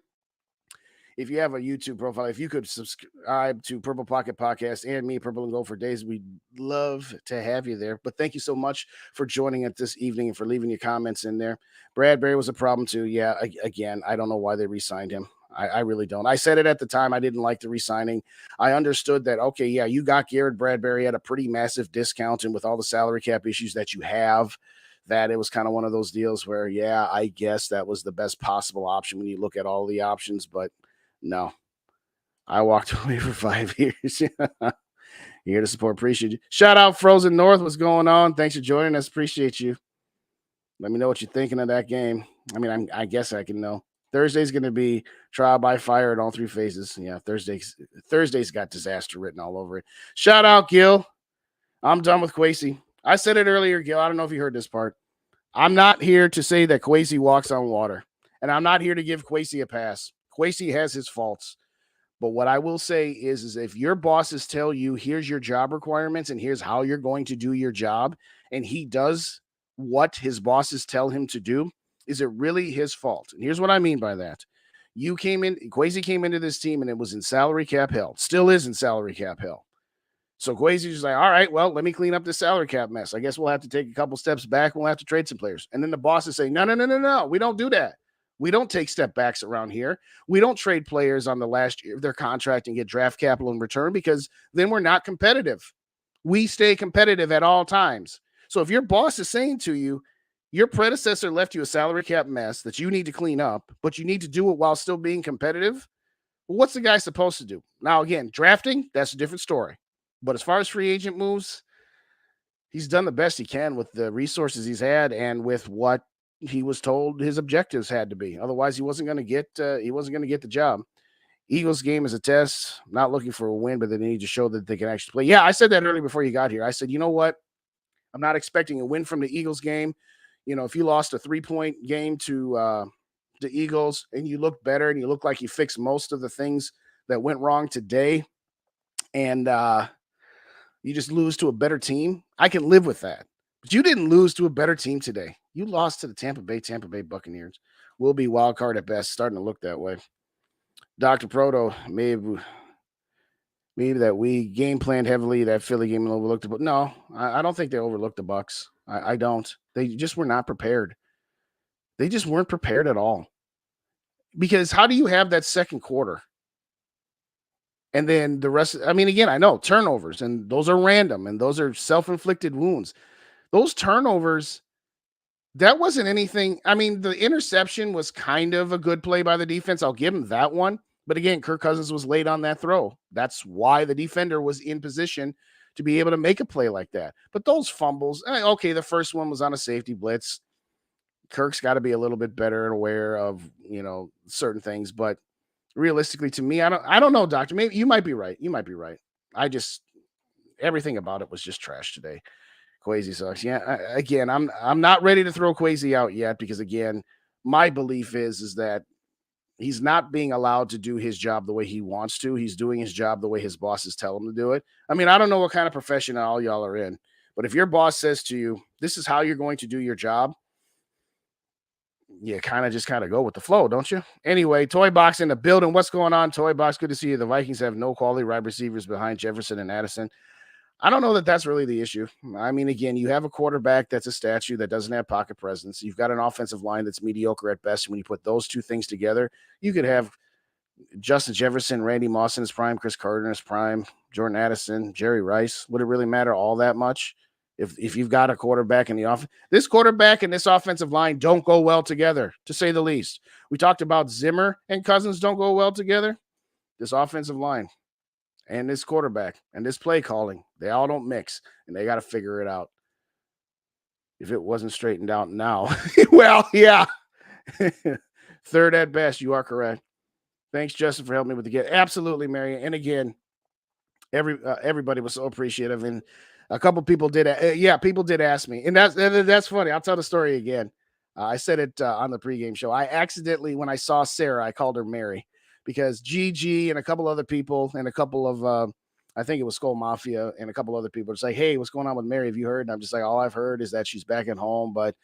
If you have a YouTube profile, if you could subscribe to Purple Pocket Podcast and me, Purple and Gold for Days, we'd love to have you there. But thank you so much for joining us this evening and for leaving your comments in there. Bradbury was a problem too. Yeah, again, I don't know why they re-signed him. I really don't. I said it at the time. I didn't like the re-signing. I understood that, okay, yeah, you got Garrett Bradbury at a pretty massive discount, and with all the salary cap issues that you have, that it was kind of one of those deals where, yeah, I guess that was the best possible option when you look at all the options. But no, I walked away for 5 years. Here to support. Appreciate you. Shout out Frozen North. What's going on? Thanks for joining us. Appreciate you. Let me know what you're thinking of that game. I mean, I guess I can know. Thursday's going to be trial by fire in all three phases. Yeah, Thursday's got disaster written all over it. Shout out, Gil. I'm done with Kwesi. I said it earlier, Gil. I don't know if you heard this part. I'm not here to say that Kwesi walks on water, and I'm not here to give Kwesi a pass. Kwesi has his faults. But what I will say is if your bosses tell you, here's your job requirements and here's how you're going to do your job, and he does what his bosses tell him to do, is it really his fault? And here's what I mean by that. Kwesi came into this team and it was in salary cap hell. Still is in salary cap hell. So Kwesi's just like, all right, well, let me clean up the salary cap mess. I guess we'll have to take a couple steps back. We'll have to trade some players. And then the bosses say, no. We don't do that. We don't take step backs around here. We don't trade players on the last year of their contract and get draft capital in return, because then we're not competitive. We stay competitive at all times. So if your boss is saying to you, your predecessor left you a salary cap mess that you need to clean up, but you need to do it while still being competitive, well, what's the guy supposed to do? Now, again, drafting, that's a different story. But as far as free agent moves, he's done the best he can with the resources he's had and with what he was told his objectives had to be. Otherwise, he wasn't going to get the job. Eagles game is a test. Not looking for a win, but they need to show that they can actually play. Yeah, I said that earlier before you got here. I said, you know what? I'm not expecting a win from the Eagles game. You know, if you lost a 3-point game to the Eagles and you look better and you look like you fixed most of the things that went wrong today, and you just lose to a better team, I can live with that. But you didn't lose to a better team today. You lost to the Tampa Bay Buccaneers. We'll be wild card at best, starting to look that way. Dr. Proto, maybe that we game planned heavily that Philly game and overlooked it. But no, I don't think they overlooked the Bucs. I don't. They just were not prepared. They just weren't prepared at all. Because how do you have that second quarter? And then the rest, I mean, again, I know turnovers, and those are random, and those are self-inflicted wounds. Those turnovers, that wasn't anything. I mean, the interception was kind of a good play by the defense. I'll give him that one. But again, Kirk Cousins was late on that throw. That's why the defender was in position to be able to make a play like that. But those fumbles, okay, the first one was on a safety blitz. Kirk's got to be a little bit better and aware of, certain things. But realistically, to me, I don't know, Doctor. Maybe you might be right. Everything about it was just trash today. Kwesi sucks. Yeah, again, I'm not ready to throw Kwesi out yet, because again, my belief is that he's not being allowed to do his job the way he wants to. He's doing his job the way his bosses tell him to do it. I mean, I don't know what kind of profession all y'all are in, but if your boss says to you, this is how you're going to do your job, you kind of go with the flow, don't you? Anyway, Toy Box in the building. What's going on, Toy Box? Good to see you. The Vikings have no quality wide receivers behind Jefferson and Addison. I don't know that that's really the issue. I mean, again, you have a quarterback that's a statue that doesn't have pocket presence. You've got an offensive line that's mediocre at best. When you put those two things together, you could have Justin Jefferson, Randy Moss in his prime, Chris Carter in his prime, Jordan Addison, Jerry Rice. Would it really matter all that much if you've got a quarterback in the offense? This quarterback and this offensive line don't go well together, to say the least. We talked about Zimmer and Cousins don't go well together. This offensive line and this quarterback and this play calling, they all don't mix, and they got to figure it out. If it wasn't straightened out now, well, yeah. Third at best, you are correct. Thanks, Justin, for helping me with the get. Absolutely, Mary. And again, everybody was so appreciative, and a couple people did. People did ask me, and that's funny. I'll tell the story again. I said it on the pregame show. I accidentally, when I saw Sarah, I called her Mary, because Gigi and a couple other people and a couple of, I think it was SKOL Mafia and a couple other people say, hey, what's going on with Mary? Have you heard? And I'm just like, all I've heard is that she's back at home, but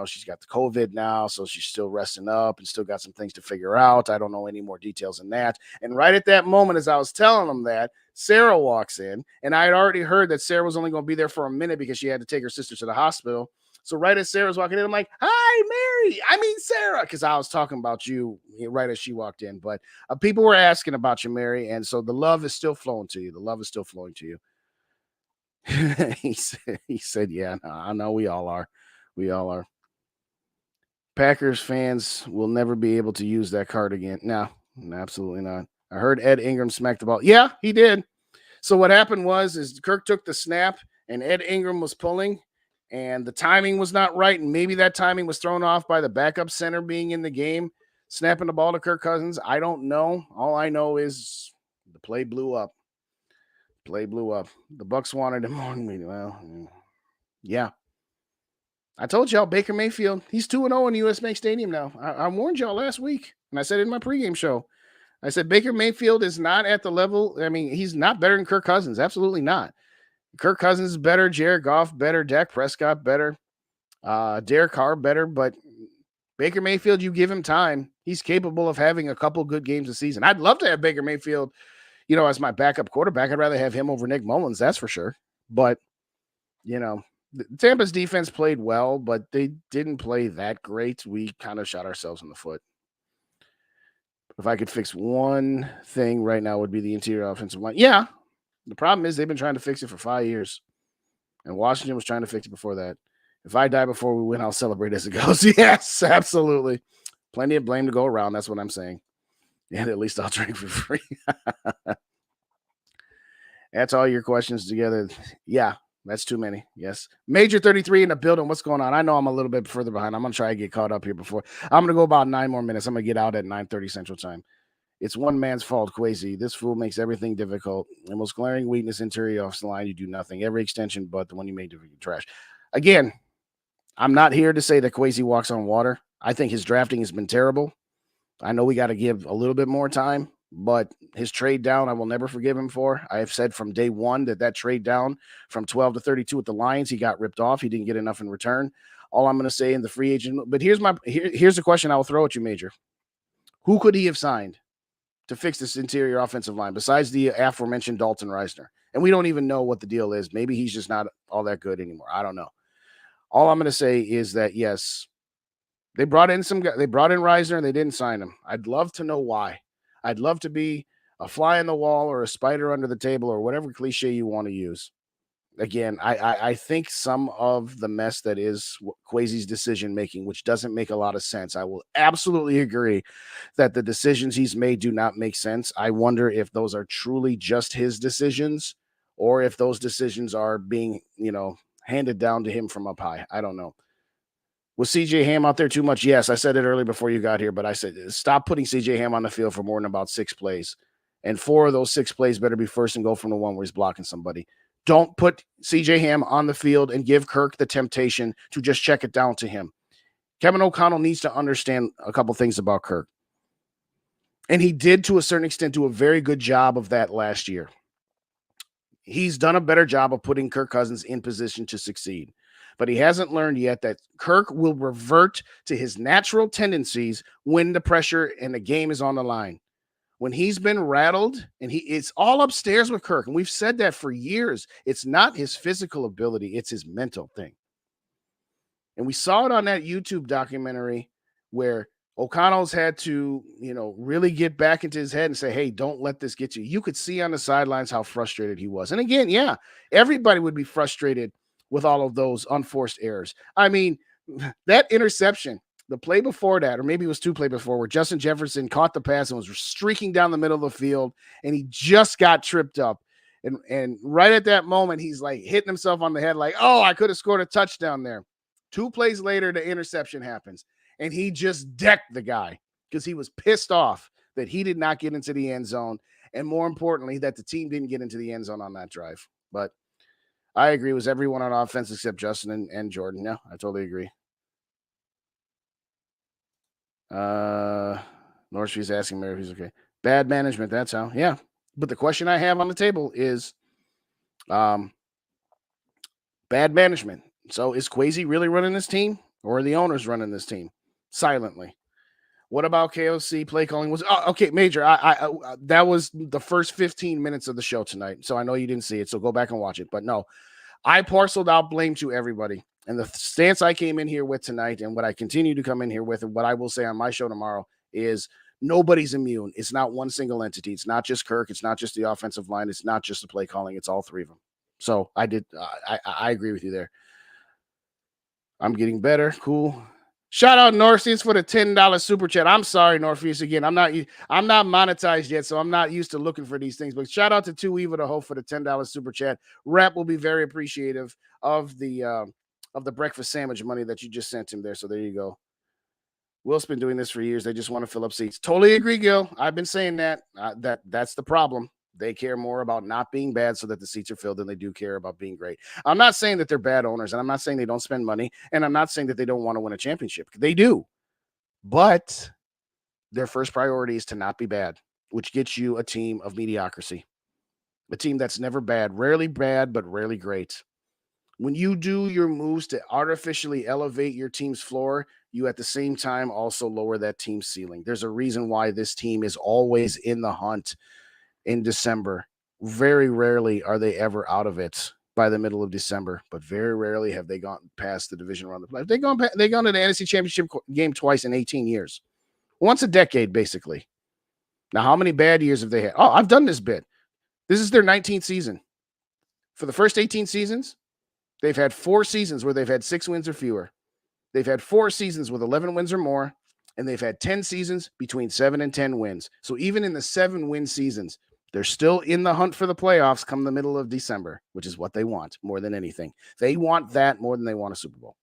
she's got the COVID now, so she's still resting up and still got some things to figure out. I don't know any more details than that. And right at that moment, as I was telling them that, Sarah walks in, and I had already heard that Sarah was only going to be there for a minute because she had to take her sister to the hospital. So right as Sarah's walking in, I'm like, hi, Mary. I mean, Sarah, because I was talking about you right as she walked in. But people were asking about you, Mary, and so the love is still flowing to you. The love is still flowing to you. he said, yeah, no, I know we all are. We all are. Packers fans will never be able to use that card again. No, absolutely not. I heard Ed Ingram smacked the ball. Yeah, he did. So what happened is Kirk took the snap, and Ed Ingram was pulling, and the timing was not right, and maybe that timing was thrown off by the backup center being in the game, snapping the ball to Kirk Cousins. I don't know. All I know is the play blew up. The Bucs wanted him on. Well, yeah. I told y'all Baker Mayfield, he's 2-0 in US Bank Stadium now. I warned y'all last week, and I said it in my pregame show. I said Baker Mayfield is not at the level. I mean, he's not better than Kirk Cousins. Absolutely not. Kirk Cousins is better. Jared Goff better. Dak Prescott better. Derek Carr better, but Baker Mayfield, you give him time. He's capable of having a couple good games a season. I'd love to have Baker Mayfield, as my backup quarterback. I'd rather have him over Nick Mullins, that's for sure. But, Tampa's defense played well, but they didn't play that great. We kind of shot ourselves in the foot. If I could fix one thing right now, would be the interior offensive line. Yeah, the problem is they've been trying to fix it for 5 years, and Washington was trying to fix it before that. If I die before we win, I'll celebrate as it goes. Yes, absolutely. Plenty of blame to go around. That's what I'm saying. And at least I'll drink for free. That's all your questions together. Yeah, that's too many. Yes. Major 33 in the building. What's going on? I know I'm a little bit further behind. I'm going to try to get caught up here before. I'm going to go about 9 more minutes. I'm going to get out at 9:30 Central Time. It's one man's fault, Quasi. This fool makes everything difficult. The most glaring weakness, interior offensive line, you do nothing. Every extension but the one you made to trash. Again, I'm not here to say that Quasi walks on water. I think his drafting has been terrible. I know we got to give a little bit more time, but his trade down, I will never forgive him for. I have said from day one that trade down from 12 to 32 with the Lions, he got ripped off. He didn't get enough in return. All I'm going to say in the free agent, but here's the question I will throw at you, Major. Who could he have signed to fix this interior offensive line besides the aforementioned Dalton Reisner? And we don't even know what the deal is. Maybe he's just not all that good anymore. I don't know. All I'm going to say is that, yes, they brought in Reisner and they didn't sign him. I'd love to know why. I'd love to be a fly on the wall or a spider under the table or whatever cliche you want to use. Again, I think some of the mess that is Quasi's decision-making, which doesn't make a lot of sense. I will absolutely agree that the decisions he's made do not make sense. I wonder if those are truly just his decisions or if those decisions are being, handed down to him from up high. I don't know. Was CJ Ham out there too much? Yes, I said it earlier before you got here, but I said stop putting CJ Ham on the field for more than about 6 plays. And 4 of those 6 plays better be first and goal from the one where he's blocking somebody. Don't put CJ Ham on the field and give Kirk the temptation to just check it down to him. Kevin O'Connell needs to understand a couple things about Kirk. And he did, to a certain extent, do a very good job of that last year. He's done a better job of putting Kirk Cousins in position to succeed. But he hasn't learned yet that Kirk will revert to his natural tendencies when the pressure and the game is on the line. When he's been rattled, and it's all upstairs with Kirk, and we've said that for years. It's not his physical ability, it's his mental thing. And we saw it on that YouTube documentary where O'Connell's had to, really get back into his head and say, hey, don't let this get you. You could see on the sidelines how frustrated he was. And again, yeah, everybody would be frustrated with all of those unforced errors. I mean, that interception, the play before that, or maybe it was 2 plays before, where Justin Jefferson caught the pass and was streaking down the middle of the field, and he just got tripped up. And right at that moment, he's like hitting himself on the head like, oh, I could have scored a touchdown there. 2 plays later, the interception happens, and he just decked the guy because he was pissed off that he did not get into the end zone, and more importantly, that the team didn't get into the end zone on that drive. But I agree. It was everyone on offense except Justin and Jordan. Yeah, I totally agree. Northshee's asking Mary if he's okay. Bad management, that's how. Yeah. But the question I have on the table is bad management. So is Quasi really running this team, or are the owners running this team silently? What about KOC play calling? Okay, Major. I that was the first 15 minutes of the show tonight. So I know you didn't see it. So go back and watch it. But no, I parceled out blame to everybody. And the stance I came in here with tonight, and what I continue to come in here with, and what I will say on my show tomorrow, is nobody's immune. It's not one single entity. It's not just Kirk. It's not just the offensive line. It's not just the play calling. It's all 3 of them. So I agree with you there. I'm getting better. Cool. Shout out Northeast for the $10 super chat. I'm sorry, Northeast. Again, I'm not monetized yet, so I'm not used to looking for these things. But shout out to 2 Eva the Hope for the $10 super chat. Rap will be very appreciative of the breakfast sandwich money that you just sent him there. So there you go. Will's been doing this for years. They just want to fill up seats. Totally agree, Gil. I've been saying that. That's the problem. They care more about not being bad so that the seats are filled than they do care about being great. I'm not saying that they're bad owners, and I'm not saying they don't spend money, and I'm not saying that they don't want to win a championship. They do. But their first priority is to not be bad, which gets you a team of mediocrity. A team that's never bad, rarely bad, but rarely great. When you do your moves to artificially elevate your team's floor, you at the same time also lower that team's ceiling. There's a reason why this team is always in the hunt in December. Very rarely are they ever out of it by the middle of December, but very rarely have they gone past the division round of the playoffs. They've gone to the NFC Championship game twice in 18 years. Once a decade, basically. Now, how many bad years have they had? Oh, I've done this bit. This is their 19th season. For the first 18 seasons, they've had 4 seasons where they've had 6 wins or fewer. They've had 4 seasons with 11 wins or more, and they've had 10 seasons between 7 and 10 wins. So even in the 7-win seasons, they're still in the hunt for the playoffs come the middle of December, which is what they want more than anything. They want that more than they want a Super Bowl.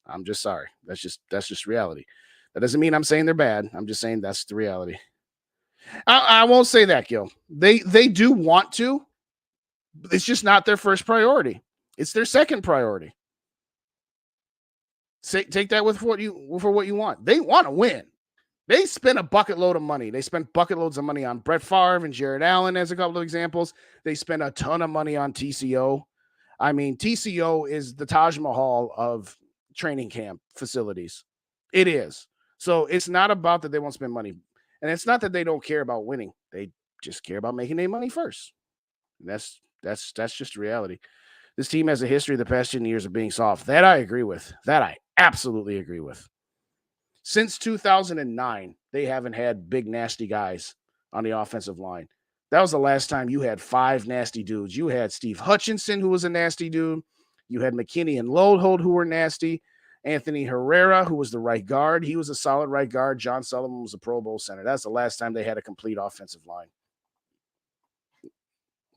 I'm just sorry. That's just reality. That doesn't mean I'm saying they're bad. I'm just saying that's the reality. I won't say that, Gil. They do want to. It's just not their first priority. It's their second priority. Take that for what you want. They want to win. They spent a bucket load of money. They spent bucket loads of money on Brett Favre and Jared Allen as a couple of examples. They spent a ton of money on TCO. I mean, TCO is the Taj Mahal of training camp facilities. It is. So it's not about that they won't spend money. And it's not that they don't care about winning. They just care about making their money first. And that's just reality. This team has a history the past 10 years of being soft. That I agree with. That I absolutely agree with. Since 2009, they haven't had big, nasty guys on the offensive line. That was the last time you had 5 nasty dudes. You had Steve Hutchinson, who was a nasty dude. You had McKinney and Lodehold, who were nasty. Anthony Herrera, who was the right guard. He was a solid right guard. John Sullivan was a Pro Bowl center. That's the last time they had a complete offensive line.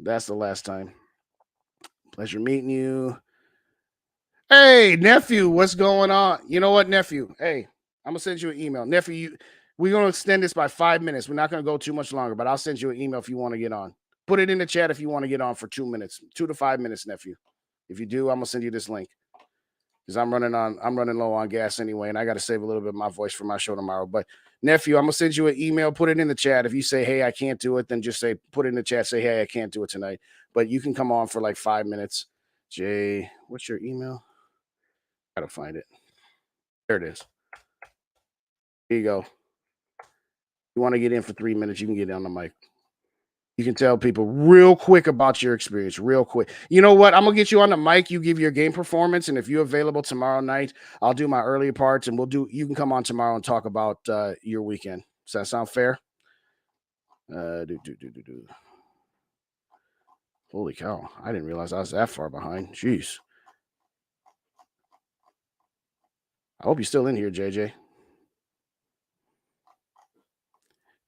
That's the last time. Pleasure meeting you. Hey, nephew, what's going on? You know what, nephew? Hey, I'm going to send you an email. Nephew, we're going to extend this by 5 minutes. We're not going to go too much longer, but I'll send you an email if you want to get on. Put it in the chat if you want to get on for 2 minutes, 2 to 5 minutes, nephew. If you do, I'm going to send you this link because I'm running low on gas anyway, and I got to save a little bit of my voice for my show tomorrow. But nephew, I'm going to send you an email. Put it in the chat. If you say, hey, I can't do it, then just put it in the chat. Say, hey, I can't do it tonight. But you can come on for like 5 minutes. Jay, what's your email? Gotta find it. There it is. Here you go. You want to get in for 3 minutes, you can get on the mic. You can tell people real quick about your experience, real quick. You know what? I'm going to get you on the mic. You give your game performance, and if you're available tomorrow night, I'll do my earlier parts, and you can come on tomorrow and talk about your weekend. Does that sound fair? Holy cow. I didn't realize I was that far behind. Jeez. I hope you're still in here, JJ.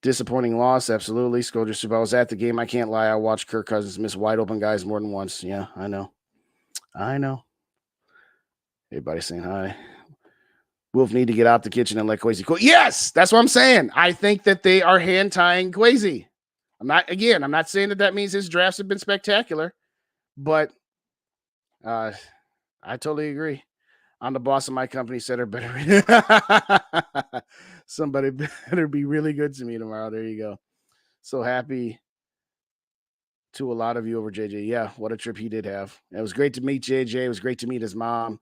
Disappointing loss, absolutely. Scolders, I was at the game. I can't lie. I watched Kirk Cousins miss wide open guys more than once. Yeah, I know. Everybody saying hi. Wolf need to get out the kitchen and let Kwesi go. Yes, that's what I'm saying. I think that they are hand tying Kwesi. I'm not saying that means his drafts have been spectacular, but I totally agree. I'm the boss of my company, said her better. Somebody better be really good to me tomorrow. There you go. So happy to a lot of you over JJ. Yeah, what a trip he did have. It was great to meet JJ. It was great to meet his mom.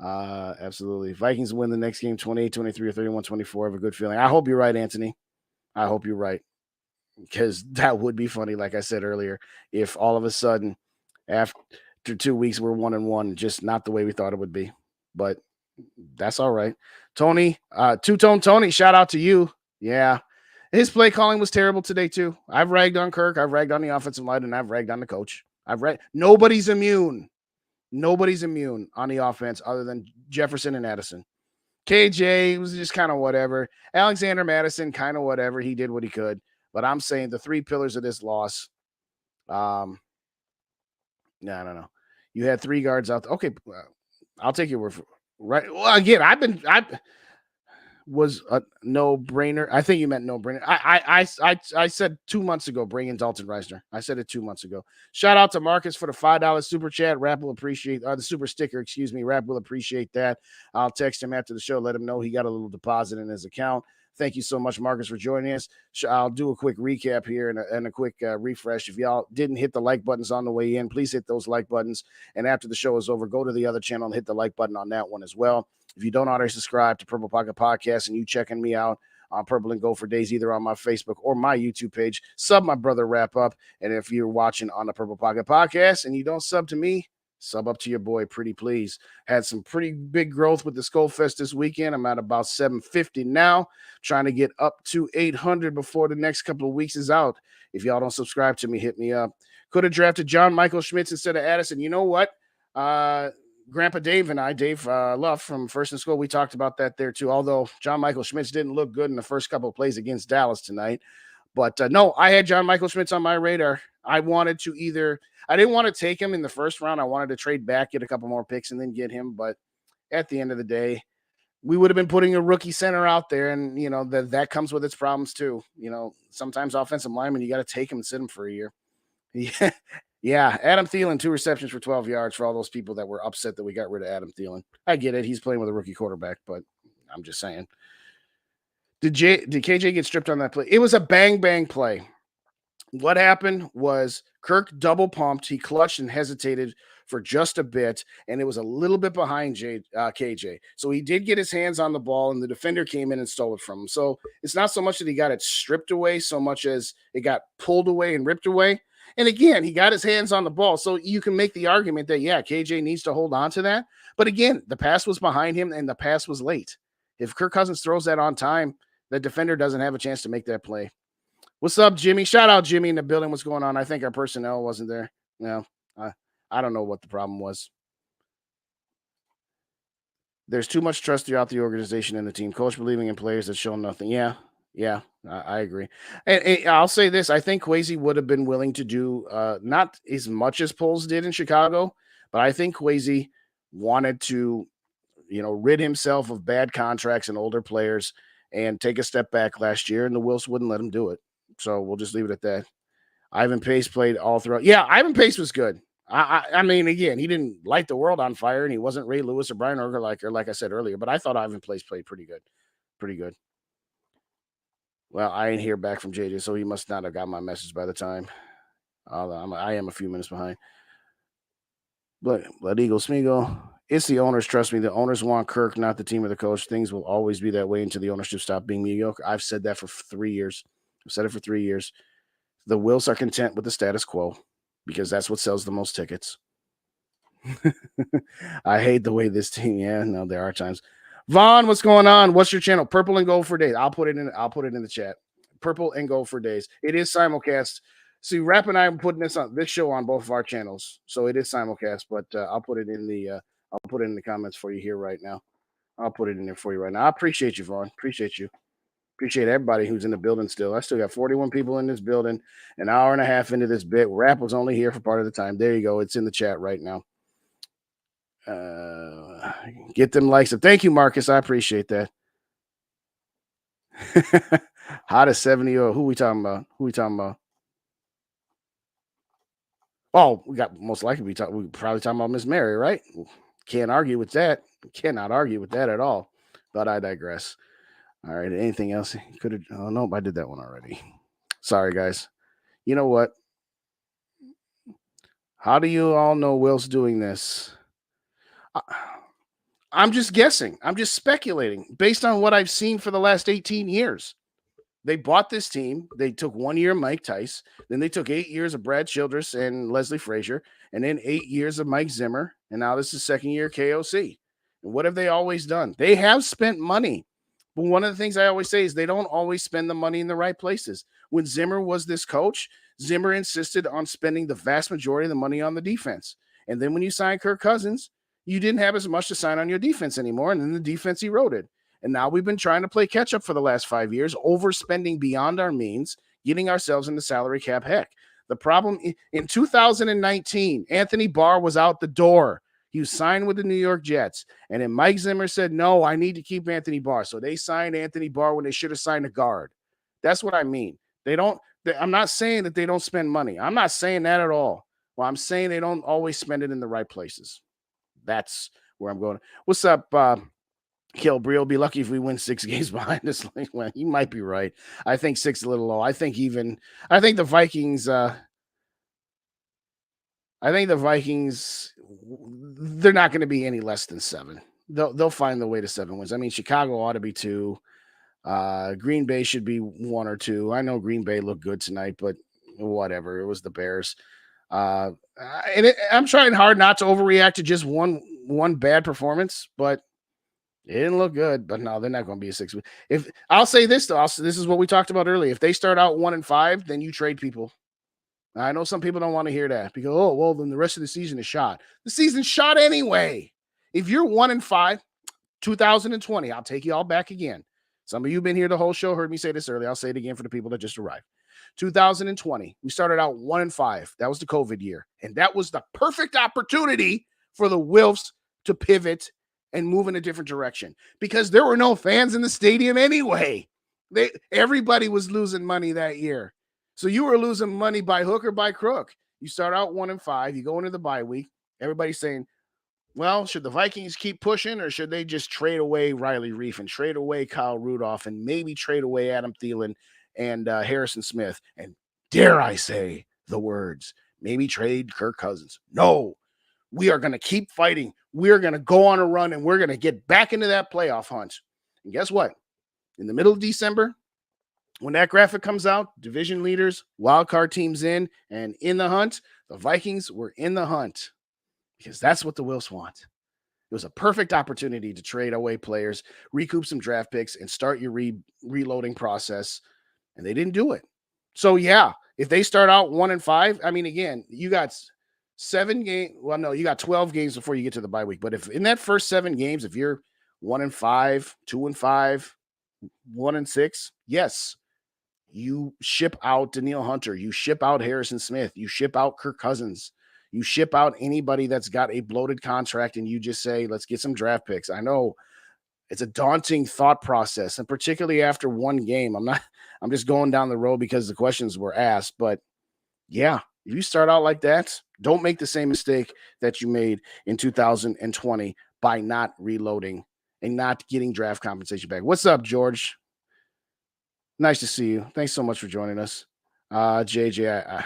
Absolutely. Vikings win the next game 28-23 or 31-24. Have a good feeling. I hope you're right, Anthony. I hope you're right. Because that would be funny, like I said earlier, if all of a sudden after 2 weeks we're 1-1, just not the way we thought it would be. But that's all right. Tony, Two-Tone Tony, shout out to you. Yeah. His play calling was terrible today, too. I've ragged on Kirk. I've ragged on the offensive line, and I've ragged on the coach. Nobody's immune. Nobody's immune on the offense other than Jefferson and Addison. KJ was just kind of whatever. Alexander Madison, kind of whatever. He did what he could. But I'm saying the 3 pillars of this loss. No. You had 3 guards out. Okay, I'll take your word for it. Right. Well, again, I was a no-brainer. I think you meant no-brainer. I said 2 months ago, bring in Dalton Reisner. I said it 2 months ago. Shout out to Marcus for the $5 super chat. Rap will appreciate the super sticker. Excuse me. Rap will appreciate that. I'll text him after the show. Let him know he got a little deposit in his account. Thank you so much, Marcus, for joining us. I'll do a quick recap here and a quick refresh. If y'all didn't hit the like buttons on the way in, please hit those like buttons. And after the show is over, go to the other channel and hit the like button on that one as well. If you don't already subscribe to Purple Pocket Podcast and you checking me out on Purple and Gopher Days, either on my Facebook or my YouTube page, sub my brother Wrap Up. And if you're watching on the Purple Pocket Podcast and you don't sub to me, sub up to your boy, pretty please. Had some pretty big growth with the SKOL Fest this weekend. I'm at about 750 now, trying to get up to 800 before the next couple of weeks is out. If y'all don't subscribe to me, hit me up. Could have drafted John Michael Schmitz instead of Addison. You know what? Grandpa Dave and I, Dave Luff from First and SKOL, we talked about that there too. Although John Michael Schmitz didn't look good in the first couple of plays against Dallas tonight. But no, I had John Michael Schmitz on my radar. I didn't want to take him in the first round. I wanted to trade back, get a couple more picks, and then get him. But at the end of the day, we would have been putting a rookie center out there, and that comes with its problems too. Sometimes offensive linemen, you got to take them and sit them for a year. Yeah. Adam Thielen, 2 receptions for 12 yards for all those people that were upset that we got rid of Adam Thielen. I get it. He's playing with a rookie quarterback, but I'm just saying. Did KJ get stripped on that play? It was a bang play. What happened was Kirk double pumped. He clutched and hesitated for just a bit, and it was a little bit behind KJ. So he did get his hands on the ball, and the defender came in and stole it from him. So it's not so much that he got it stripped away so much as it got pulled away and ripped away. And again, he got his hands on the ball. So you can make the argument that, yeah, KJ needs to hold on to that. But again, the pass was behind him, and the pass was late. If Kirk Cousins throws that on time, the defender doesn't have a chance to make that play. What's up, Jimmy? Shout out Jimmy in the building. What's going on? I think our personnel wasn't there. No, I don't know what the problem was. There's too much trust throughout the organization and the team. Coach believing in players that show nothing. Yeah, I agree. And I'll say this. I think Kwesi would have been willing to do not as much as Poles did in Chicago, but I think Kwesi wanted to, rid himself of bad contracts and older players and take a step back last year, and the Wills wouldn't let him do it. So we'll just leave it at that. Ivan Pace played all throughout. Yeah, Ivan Pace was good. I mean, again, he didn't light the world on fire, and he wasn't Ray Lewis or Brian Urlacher like I said earlier, but I thought Ivan Pace played pretty good. Pretty good. Well, I ain't hear back from JJ, so he must not have got my message by the time. I am a few minutes behind. Blood Eagle Smeagol. It's the owners, trust me. The owners want Kirk, not the team or the coach. Things will always be that way until the ownership stop being mediocre. I've said that for 3 years. I've said it for 3 years. The Wills are content with the status quo because that's what sells the most tickets. I hate the way this team. Yeah, no, there are times. Vaughn, what's going on? What's your channel? Purple and Gold for Days. I'll put it in the chat. Purple and Gold for Days. It is simulcast. See, Rap and I are putting this show on both of our channels, so it is simulcast. But I'll put it in the comments for you here right now. I'll put it in there for you right now. I appreciate you, Vaughn. Appreciate you. Appreciate everybody who's in the building still. I still got 41 people in this building, an hour and a half into this bit. Rap was only here for part of the time. There you go. It's in the chat right now. Get them likes. Thank you, Marcus. I appreciate that. Hot as 70. Who we talking about? Oh, we got most likely we probably talking about Miss Mary, right? Can't argue with that. Cannot argue with that at all. But I digress. All right. Anything else? Could have? Oh no, I did that one already. Sorry, guys. You know what? How do you all know Will's doing this? I'm just guessing. I'm just speculating based on what I've seen for the last 18 years. They bought this team. They took 1 year of Mike Tice. Then they took 8 years of Brad Childress and Leslie Frazier. And then 8 years of Mike Zimmer. And now this is second year KOC. And what have they always done? They have spent money. But one of the things I always say is they don't always spend the money in the right places. When Zimmer was this coach, Zimmer insisted on spending the vast majority of the money on the defense. And then when you sign Kirk Cousins, you didn't have as much to sign on your defense anymore. And then the defense eroded. And now we've been trying to play catch up for the last 5 years, overspending beyond our means, getting ourselves into salary cap heck. The problem in 2019, Anthony Barr was out the door. He was signed with the New York Jets. And then Mike Zimmer said, no, I need to keep Anthony Barr. So they signed Anthony Barr when they should have signed a guard. That's what I mean. I'm not saying that they don't spend money. I'm not saying that at all. Well, I'm saying they don't always spend it in the right places. That's where I'm going. What's up, Bree will be lucky if we win 6 games behind us. Well, you might be right. I think 6 is a little low. I think the Vikings. They're not going to be any less than 7. They'll find the way to 7 wins. I mean, Chicago ought to be 2. Green Bay should be 1 or 2. I know Green Bay looked good tonight, but whatever. It was the Bears. I'm trying hard not to overreact to just one bad performance, but it didn't look good. But no, they're not going to be a 6. If I'll say this though, this is what we talked about earlier. If they start out 1-5, then you trade people. I know some people don't want to hear that because, oh, well, then the rest of the season is shot. The season's shot anyway. If you're 1-5, 2020, I'll take you all back again. Some of you have been here the whole show, heard me say this earlier. I'll say it again for the people that just arrived. 2020, we started out 1-5. That was the COVID year. And that was the perfect opportunity for the Wilfs to pivot and move in a different direction because there were no fans in the stadium anyway. Everybody was losing money that year. So you were losing money by hook or by crook. You start out 1-5, you go into the bye week. Everybody's saying, well, should the Vikings keep pushing or should they just trade away Riley Reif and trade away Kyle Rudolph and maybe trade away Adam Thielen and Harrison Smith? And dare I say the words, maybe trade Kirk Cousins. No, we are going to keep fighting. We're going to go on a run and we're going to get back into that playoff hunt. And guess what? In the middle of December, when that graphic comes out, division leaders, wild card teams in the hunt, the Vikings were in the hunt because that's what the Wilfs want. It was a perfect opportunity to trade away players, recoup some draft picks, and start your reloading process, and they didn't do it. So, yeah, if they start out 1-5, I mean, again, you got 7 games. Well, no, you got 12 games before you get to the bye week. But if in that first 7 games, if you're 1-5, 2-5, 1-6, yes, you ship out Danielle Hunter. You ship out Harrison Smith. You ship out Kirk Cousins. You ship out anybody that's got a bloated contract and you just say, let's get some draft picks. I know it's a daunting thought process, and particularly after one game. I'm just going down the road because the questions were asked. But yeah, if you start out like that, don't make the same mistake that you made in 2020 by not reloading and not getting draft compensation back. What's up, George? Nice to see you. Thanks so much for joining us. JJ,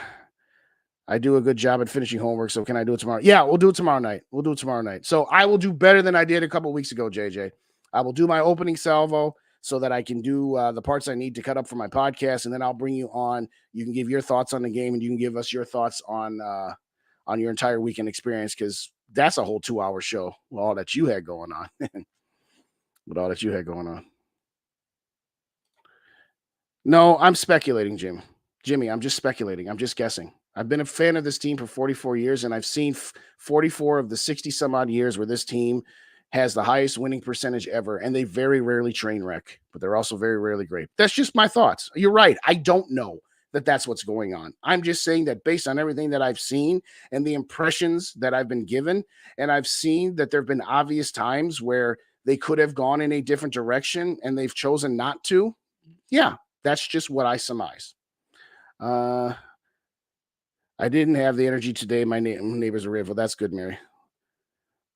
I do a good job at finishing homework, so can I do it tomorrow? Yeah, we'll do it tomorrow night. So I will do better than I did a couple weeks ago, JJ. I will do my opening salvo so that I can do the parts I need to cut up for my podcast, and then I'll bring you on. You can give your thoughts on the game, and you can give us your thoughts on your entire weekend experience, because that's a whole 2-hour show with all that you had going on. No, I'm speculating, Jimmy, I'm just speculating. I'm just guessing. I've been a fan of this team for 44 years, and I've seen 44 of the 60-some-odd years where this team has the highest winning percentage ever, and they very rarely train wreck, but they're also very rarely great. That's just my thoughts. You're right. I don't know that that's what's going on. I'm just saying that based on everything that I've seen and the impressions that I've been given, and I've seen that there have been obvious times where they could have gone in a different direction, and they've chosen not to. Yeah. That's just what I surmise. I didn't have the energy today. My neighbors are raving. Well, that's good, Mary.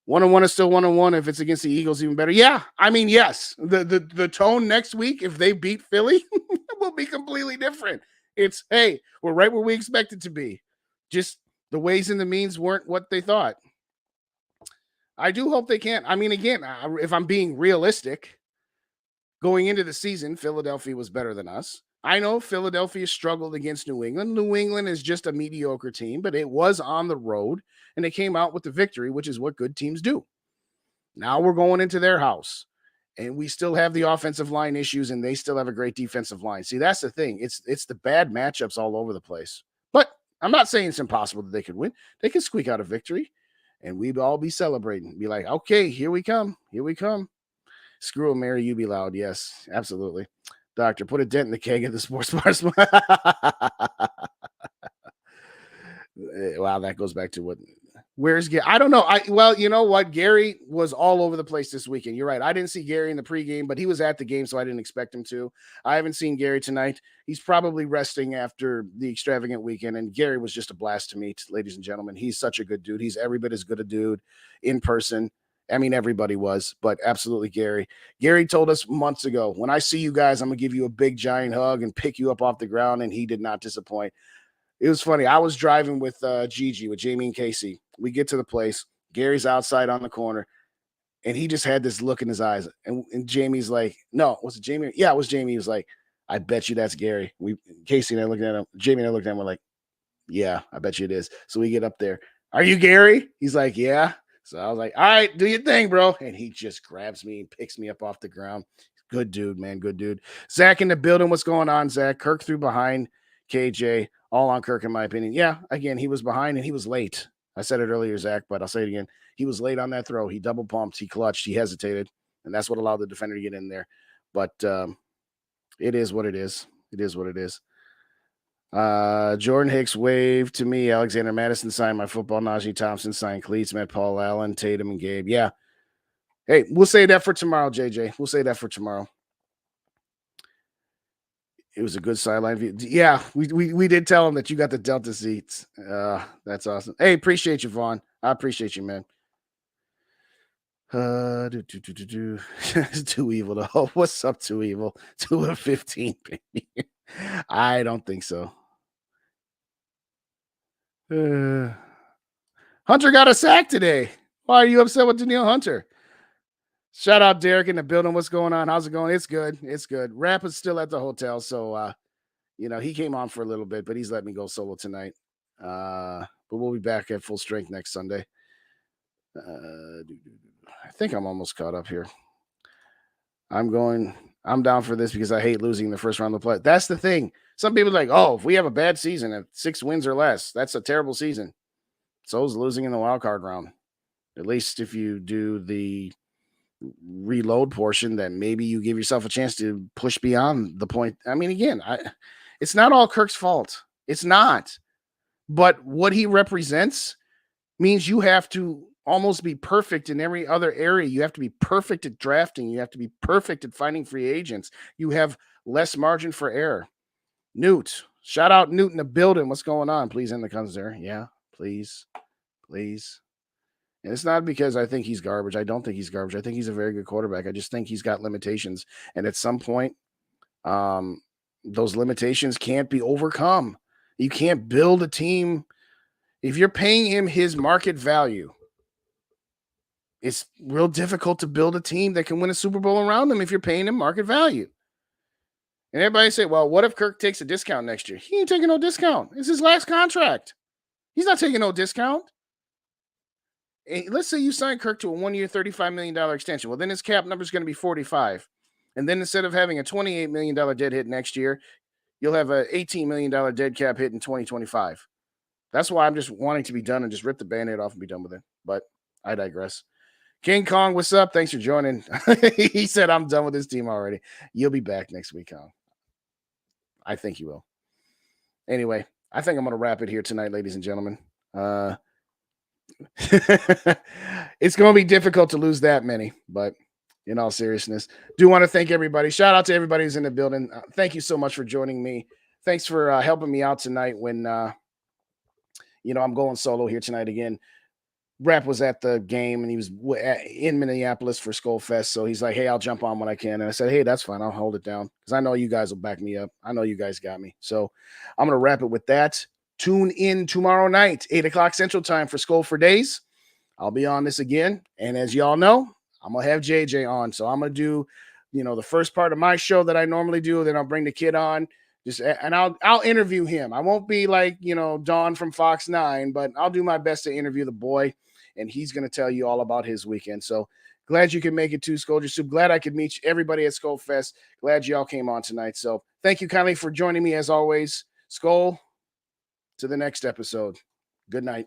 1-1 is still 1-1. If it's against the Eagles, even better. Yeah, I mean, yes. The tone next week, if they beat Philly, will be completely different. It's, hey, we're right where we expect it to be. Just the ways and the means weren't what they thought. I do hope they can. I mean, again, if I'm being realistic, going into the season, Philadelphia was better than us. I know Philadelphia struggled against New England. New England is just a mediocre team, but it was on the road, and they came out with the victory, which is what good teams do. Now we're going into their house, and we still have the offensive line issues, and they still have a great defensive line. See, that's the thing. It's the bad matchups all over the place. But I'm not saying it's impossible that they could win. They can squeak out a victory, and we'd all be celebrating. Be like, okay, here we come. Here we come. Screw 'em, Mary, you be loud. Yes, absolutely. Doctor, put a dent in the keg of the sports bars. Wow, that goes back to where's Gary? I don't know. Well, you know what? Gary was all over the place this weekend. You're right. I didn't see Gary in the pregame, but he was at the game, so I didn't expect him to. I haven't seen Gary tonight. He's probably resting after the extravagant weekend, and Gary was just a blast to meet, ladies and gentlemen. He's such a good dude. He's every bit as good a dude in person I mean, everybody was, but absolutely Gary. Gary told us months ago, when I see you guys, I'm going to give you a big, giant hug and pick you up off the ground, and he did not disappoint. It was funny. I was driving with Gigi, with Jamie and Casey. We get to the place. Gary's outside on the corner, and he just had this look in his eyes. And Jamie's like, no, was it Jamie? Yeah, it was Jamie. He was like, I bet you that's Gary. Casey and I looked at him. Jamie and I looked at him. We're like, yeah, I bet you it is. So we get up there. Are you Gary? He's like, yeah. So I was like, all right, do your thing, bro. And he just grabs me and picks me up off the ground. Good dude, man. Good dude. Zach in the building. What's going on, Zach? Kirk threw behind KJ. All on Kirk, in my opinion. Yeah, again, he was behind and he was late. I said it earlier, Zach, but I'll say it again. He was late on that throw. He double pumped. He clutched. He hesitated. And that's what allowed the defender to get in there. But it is what it is. It is what it is. Jordan Hicks waved to me. Alexander Madison signed my football. Najee Thompson signed cleats. Met Paul Allen, Tatum, and Gabe. Yeah. Hey, we'll say that for tomorrow, JJ. We'll say that for tomorrow. It was a good sideline view. Yeah, we did tell him that you got the Delta seats. That's awesome. Hey, appreciate you, Vaughn. I appreciate you, man. Too evil though. What's up, Too Evil? 2 of 15, baby. I don't think so. Hunter got a sack today. Why are you upset with Danielle Hunter? Shout out Derek in the building. What's going on? How's it going? It's good. It's good. Rap is still at the hotel, so he came on for a little bit, but he's let me go solo tonight. But we'll be back at full strength next Sunday. I think I'm almost caught up here. I'm down for this because I hate losing the first round of the play. That's the thing. Some people are like, oh, if we have a bad season at 6 wins or less, that's a terrible season. So is losing in the wild card round. At least if you do the reload portion, that maybe you give yourself a chance to push beyond the point. I mean, again, it's not all Kirk's fault. It's not. But what he represents means you have to almost be perfect in every other area. You have to be perfect at drafting. You have to be perfect at finding free agents. You have less margin for error. Newt, shout out Newt in the building. What's going on? Please end the comments there. Yeah, please. And it's not because I think he's garbage. I don't think he's garbage. I think he's a very good quarterback. I just think he's got limitations. And at some point, those limitations can't be overcome. You can't build a team. If you're paying him his market value, it's real difficult to build a team that can win a Super Bowl around him if you're paying him market value. And everybody say, well, what if Kirk takes a discount next year? He ain't taking no discount. It's his last contract. He's not taking no discount. And let's say you sign Kirk to a 1-year, $35 million extension. Well, then his cap number is going to be 45. And then instead of having a $28 million dead hit next year, you'll have an $18 million dead cap hit in 2025. That's why I'm just wanting to be done and just rip the Band-Aid off and be done with it. But I digress. King Kong, what's up? Thanks for joining. He said, I'm done with this team already. You'll be back next week, Kong. I think you will. Anyway, I think I'm going to wrap it here tonight, ladies and gentlemen. It's going to be difficult to lose that many, but in all seriousness, do want to thank everybody. Shout out to everybody who's in the building. Thank you so much for joining me. Thanks for helping me out tonight when, I'm going solo here tonight again. Rap was at the game and he was in Minneapolis for SKOL Fest. So he's like, hey, I'll jump on when I can. And I said, hey, that's fine. I'll hold it down because I know you guys will back me up. I know you guys got me. So I'm going to wrap it with that. Tune in tomorrow night, 8 o'clock Central Time for SKOL for Days. I'll be on this again. And as y'all know, I'm going to have JJ on. So I'm going to do, the first part of my show that I normally do. Then I'll bring the kid on. And I'll interview him. I won't be like, Dawn from Fox 9, but I'll do my best to interview the boy. And he's going to tell you all about his weekend. So glad you could make it to Skolger Soup. Glad I could meet everybody at SKOL Fest. Glad y'all came on tonight. So thank you kindly for joining me as always. SKOL, to the next episode. Good night.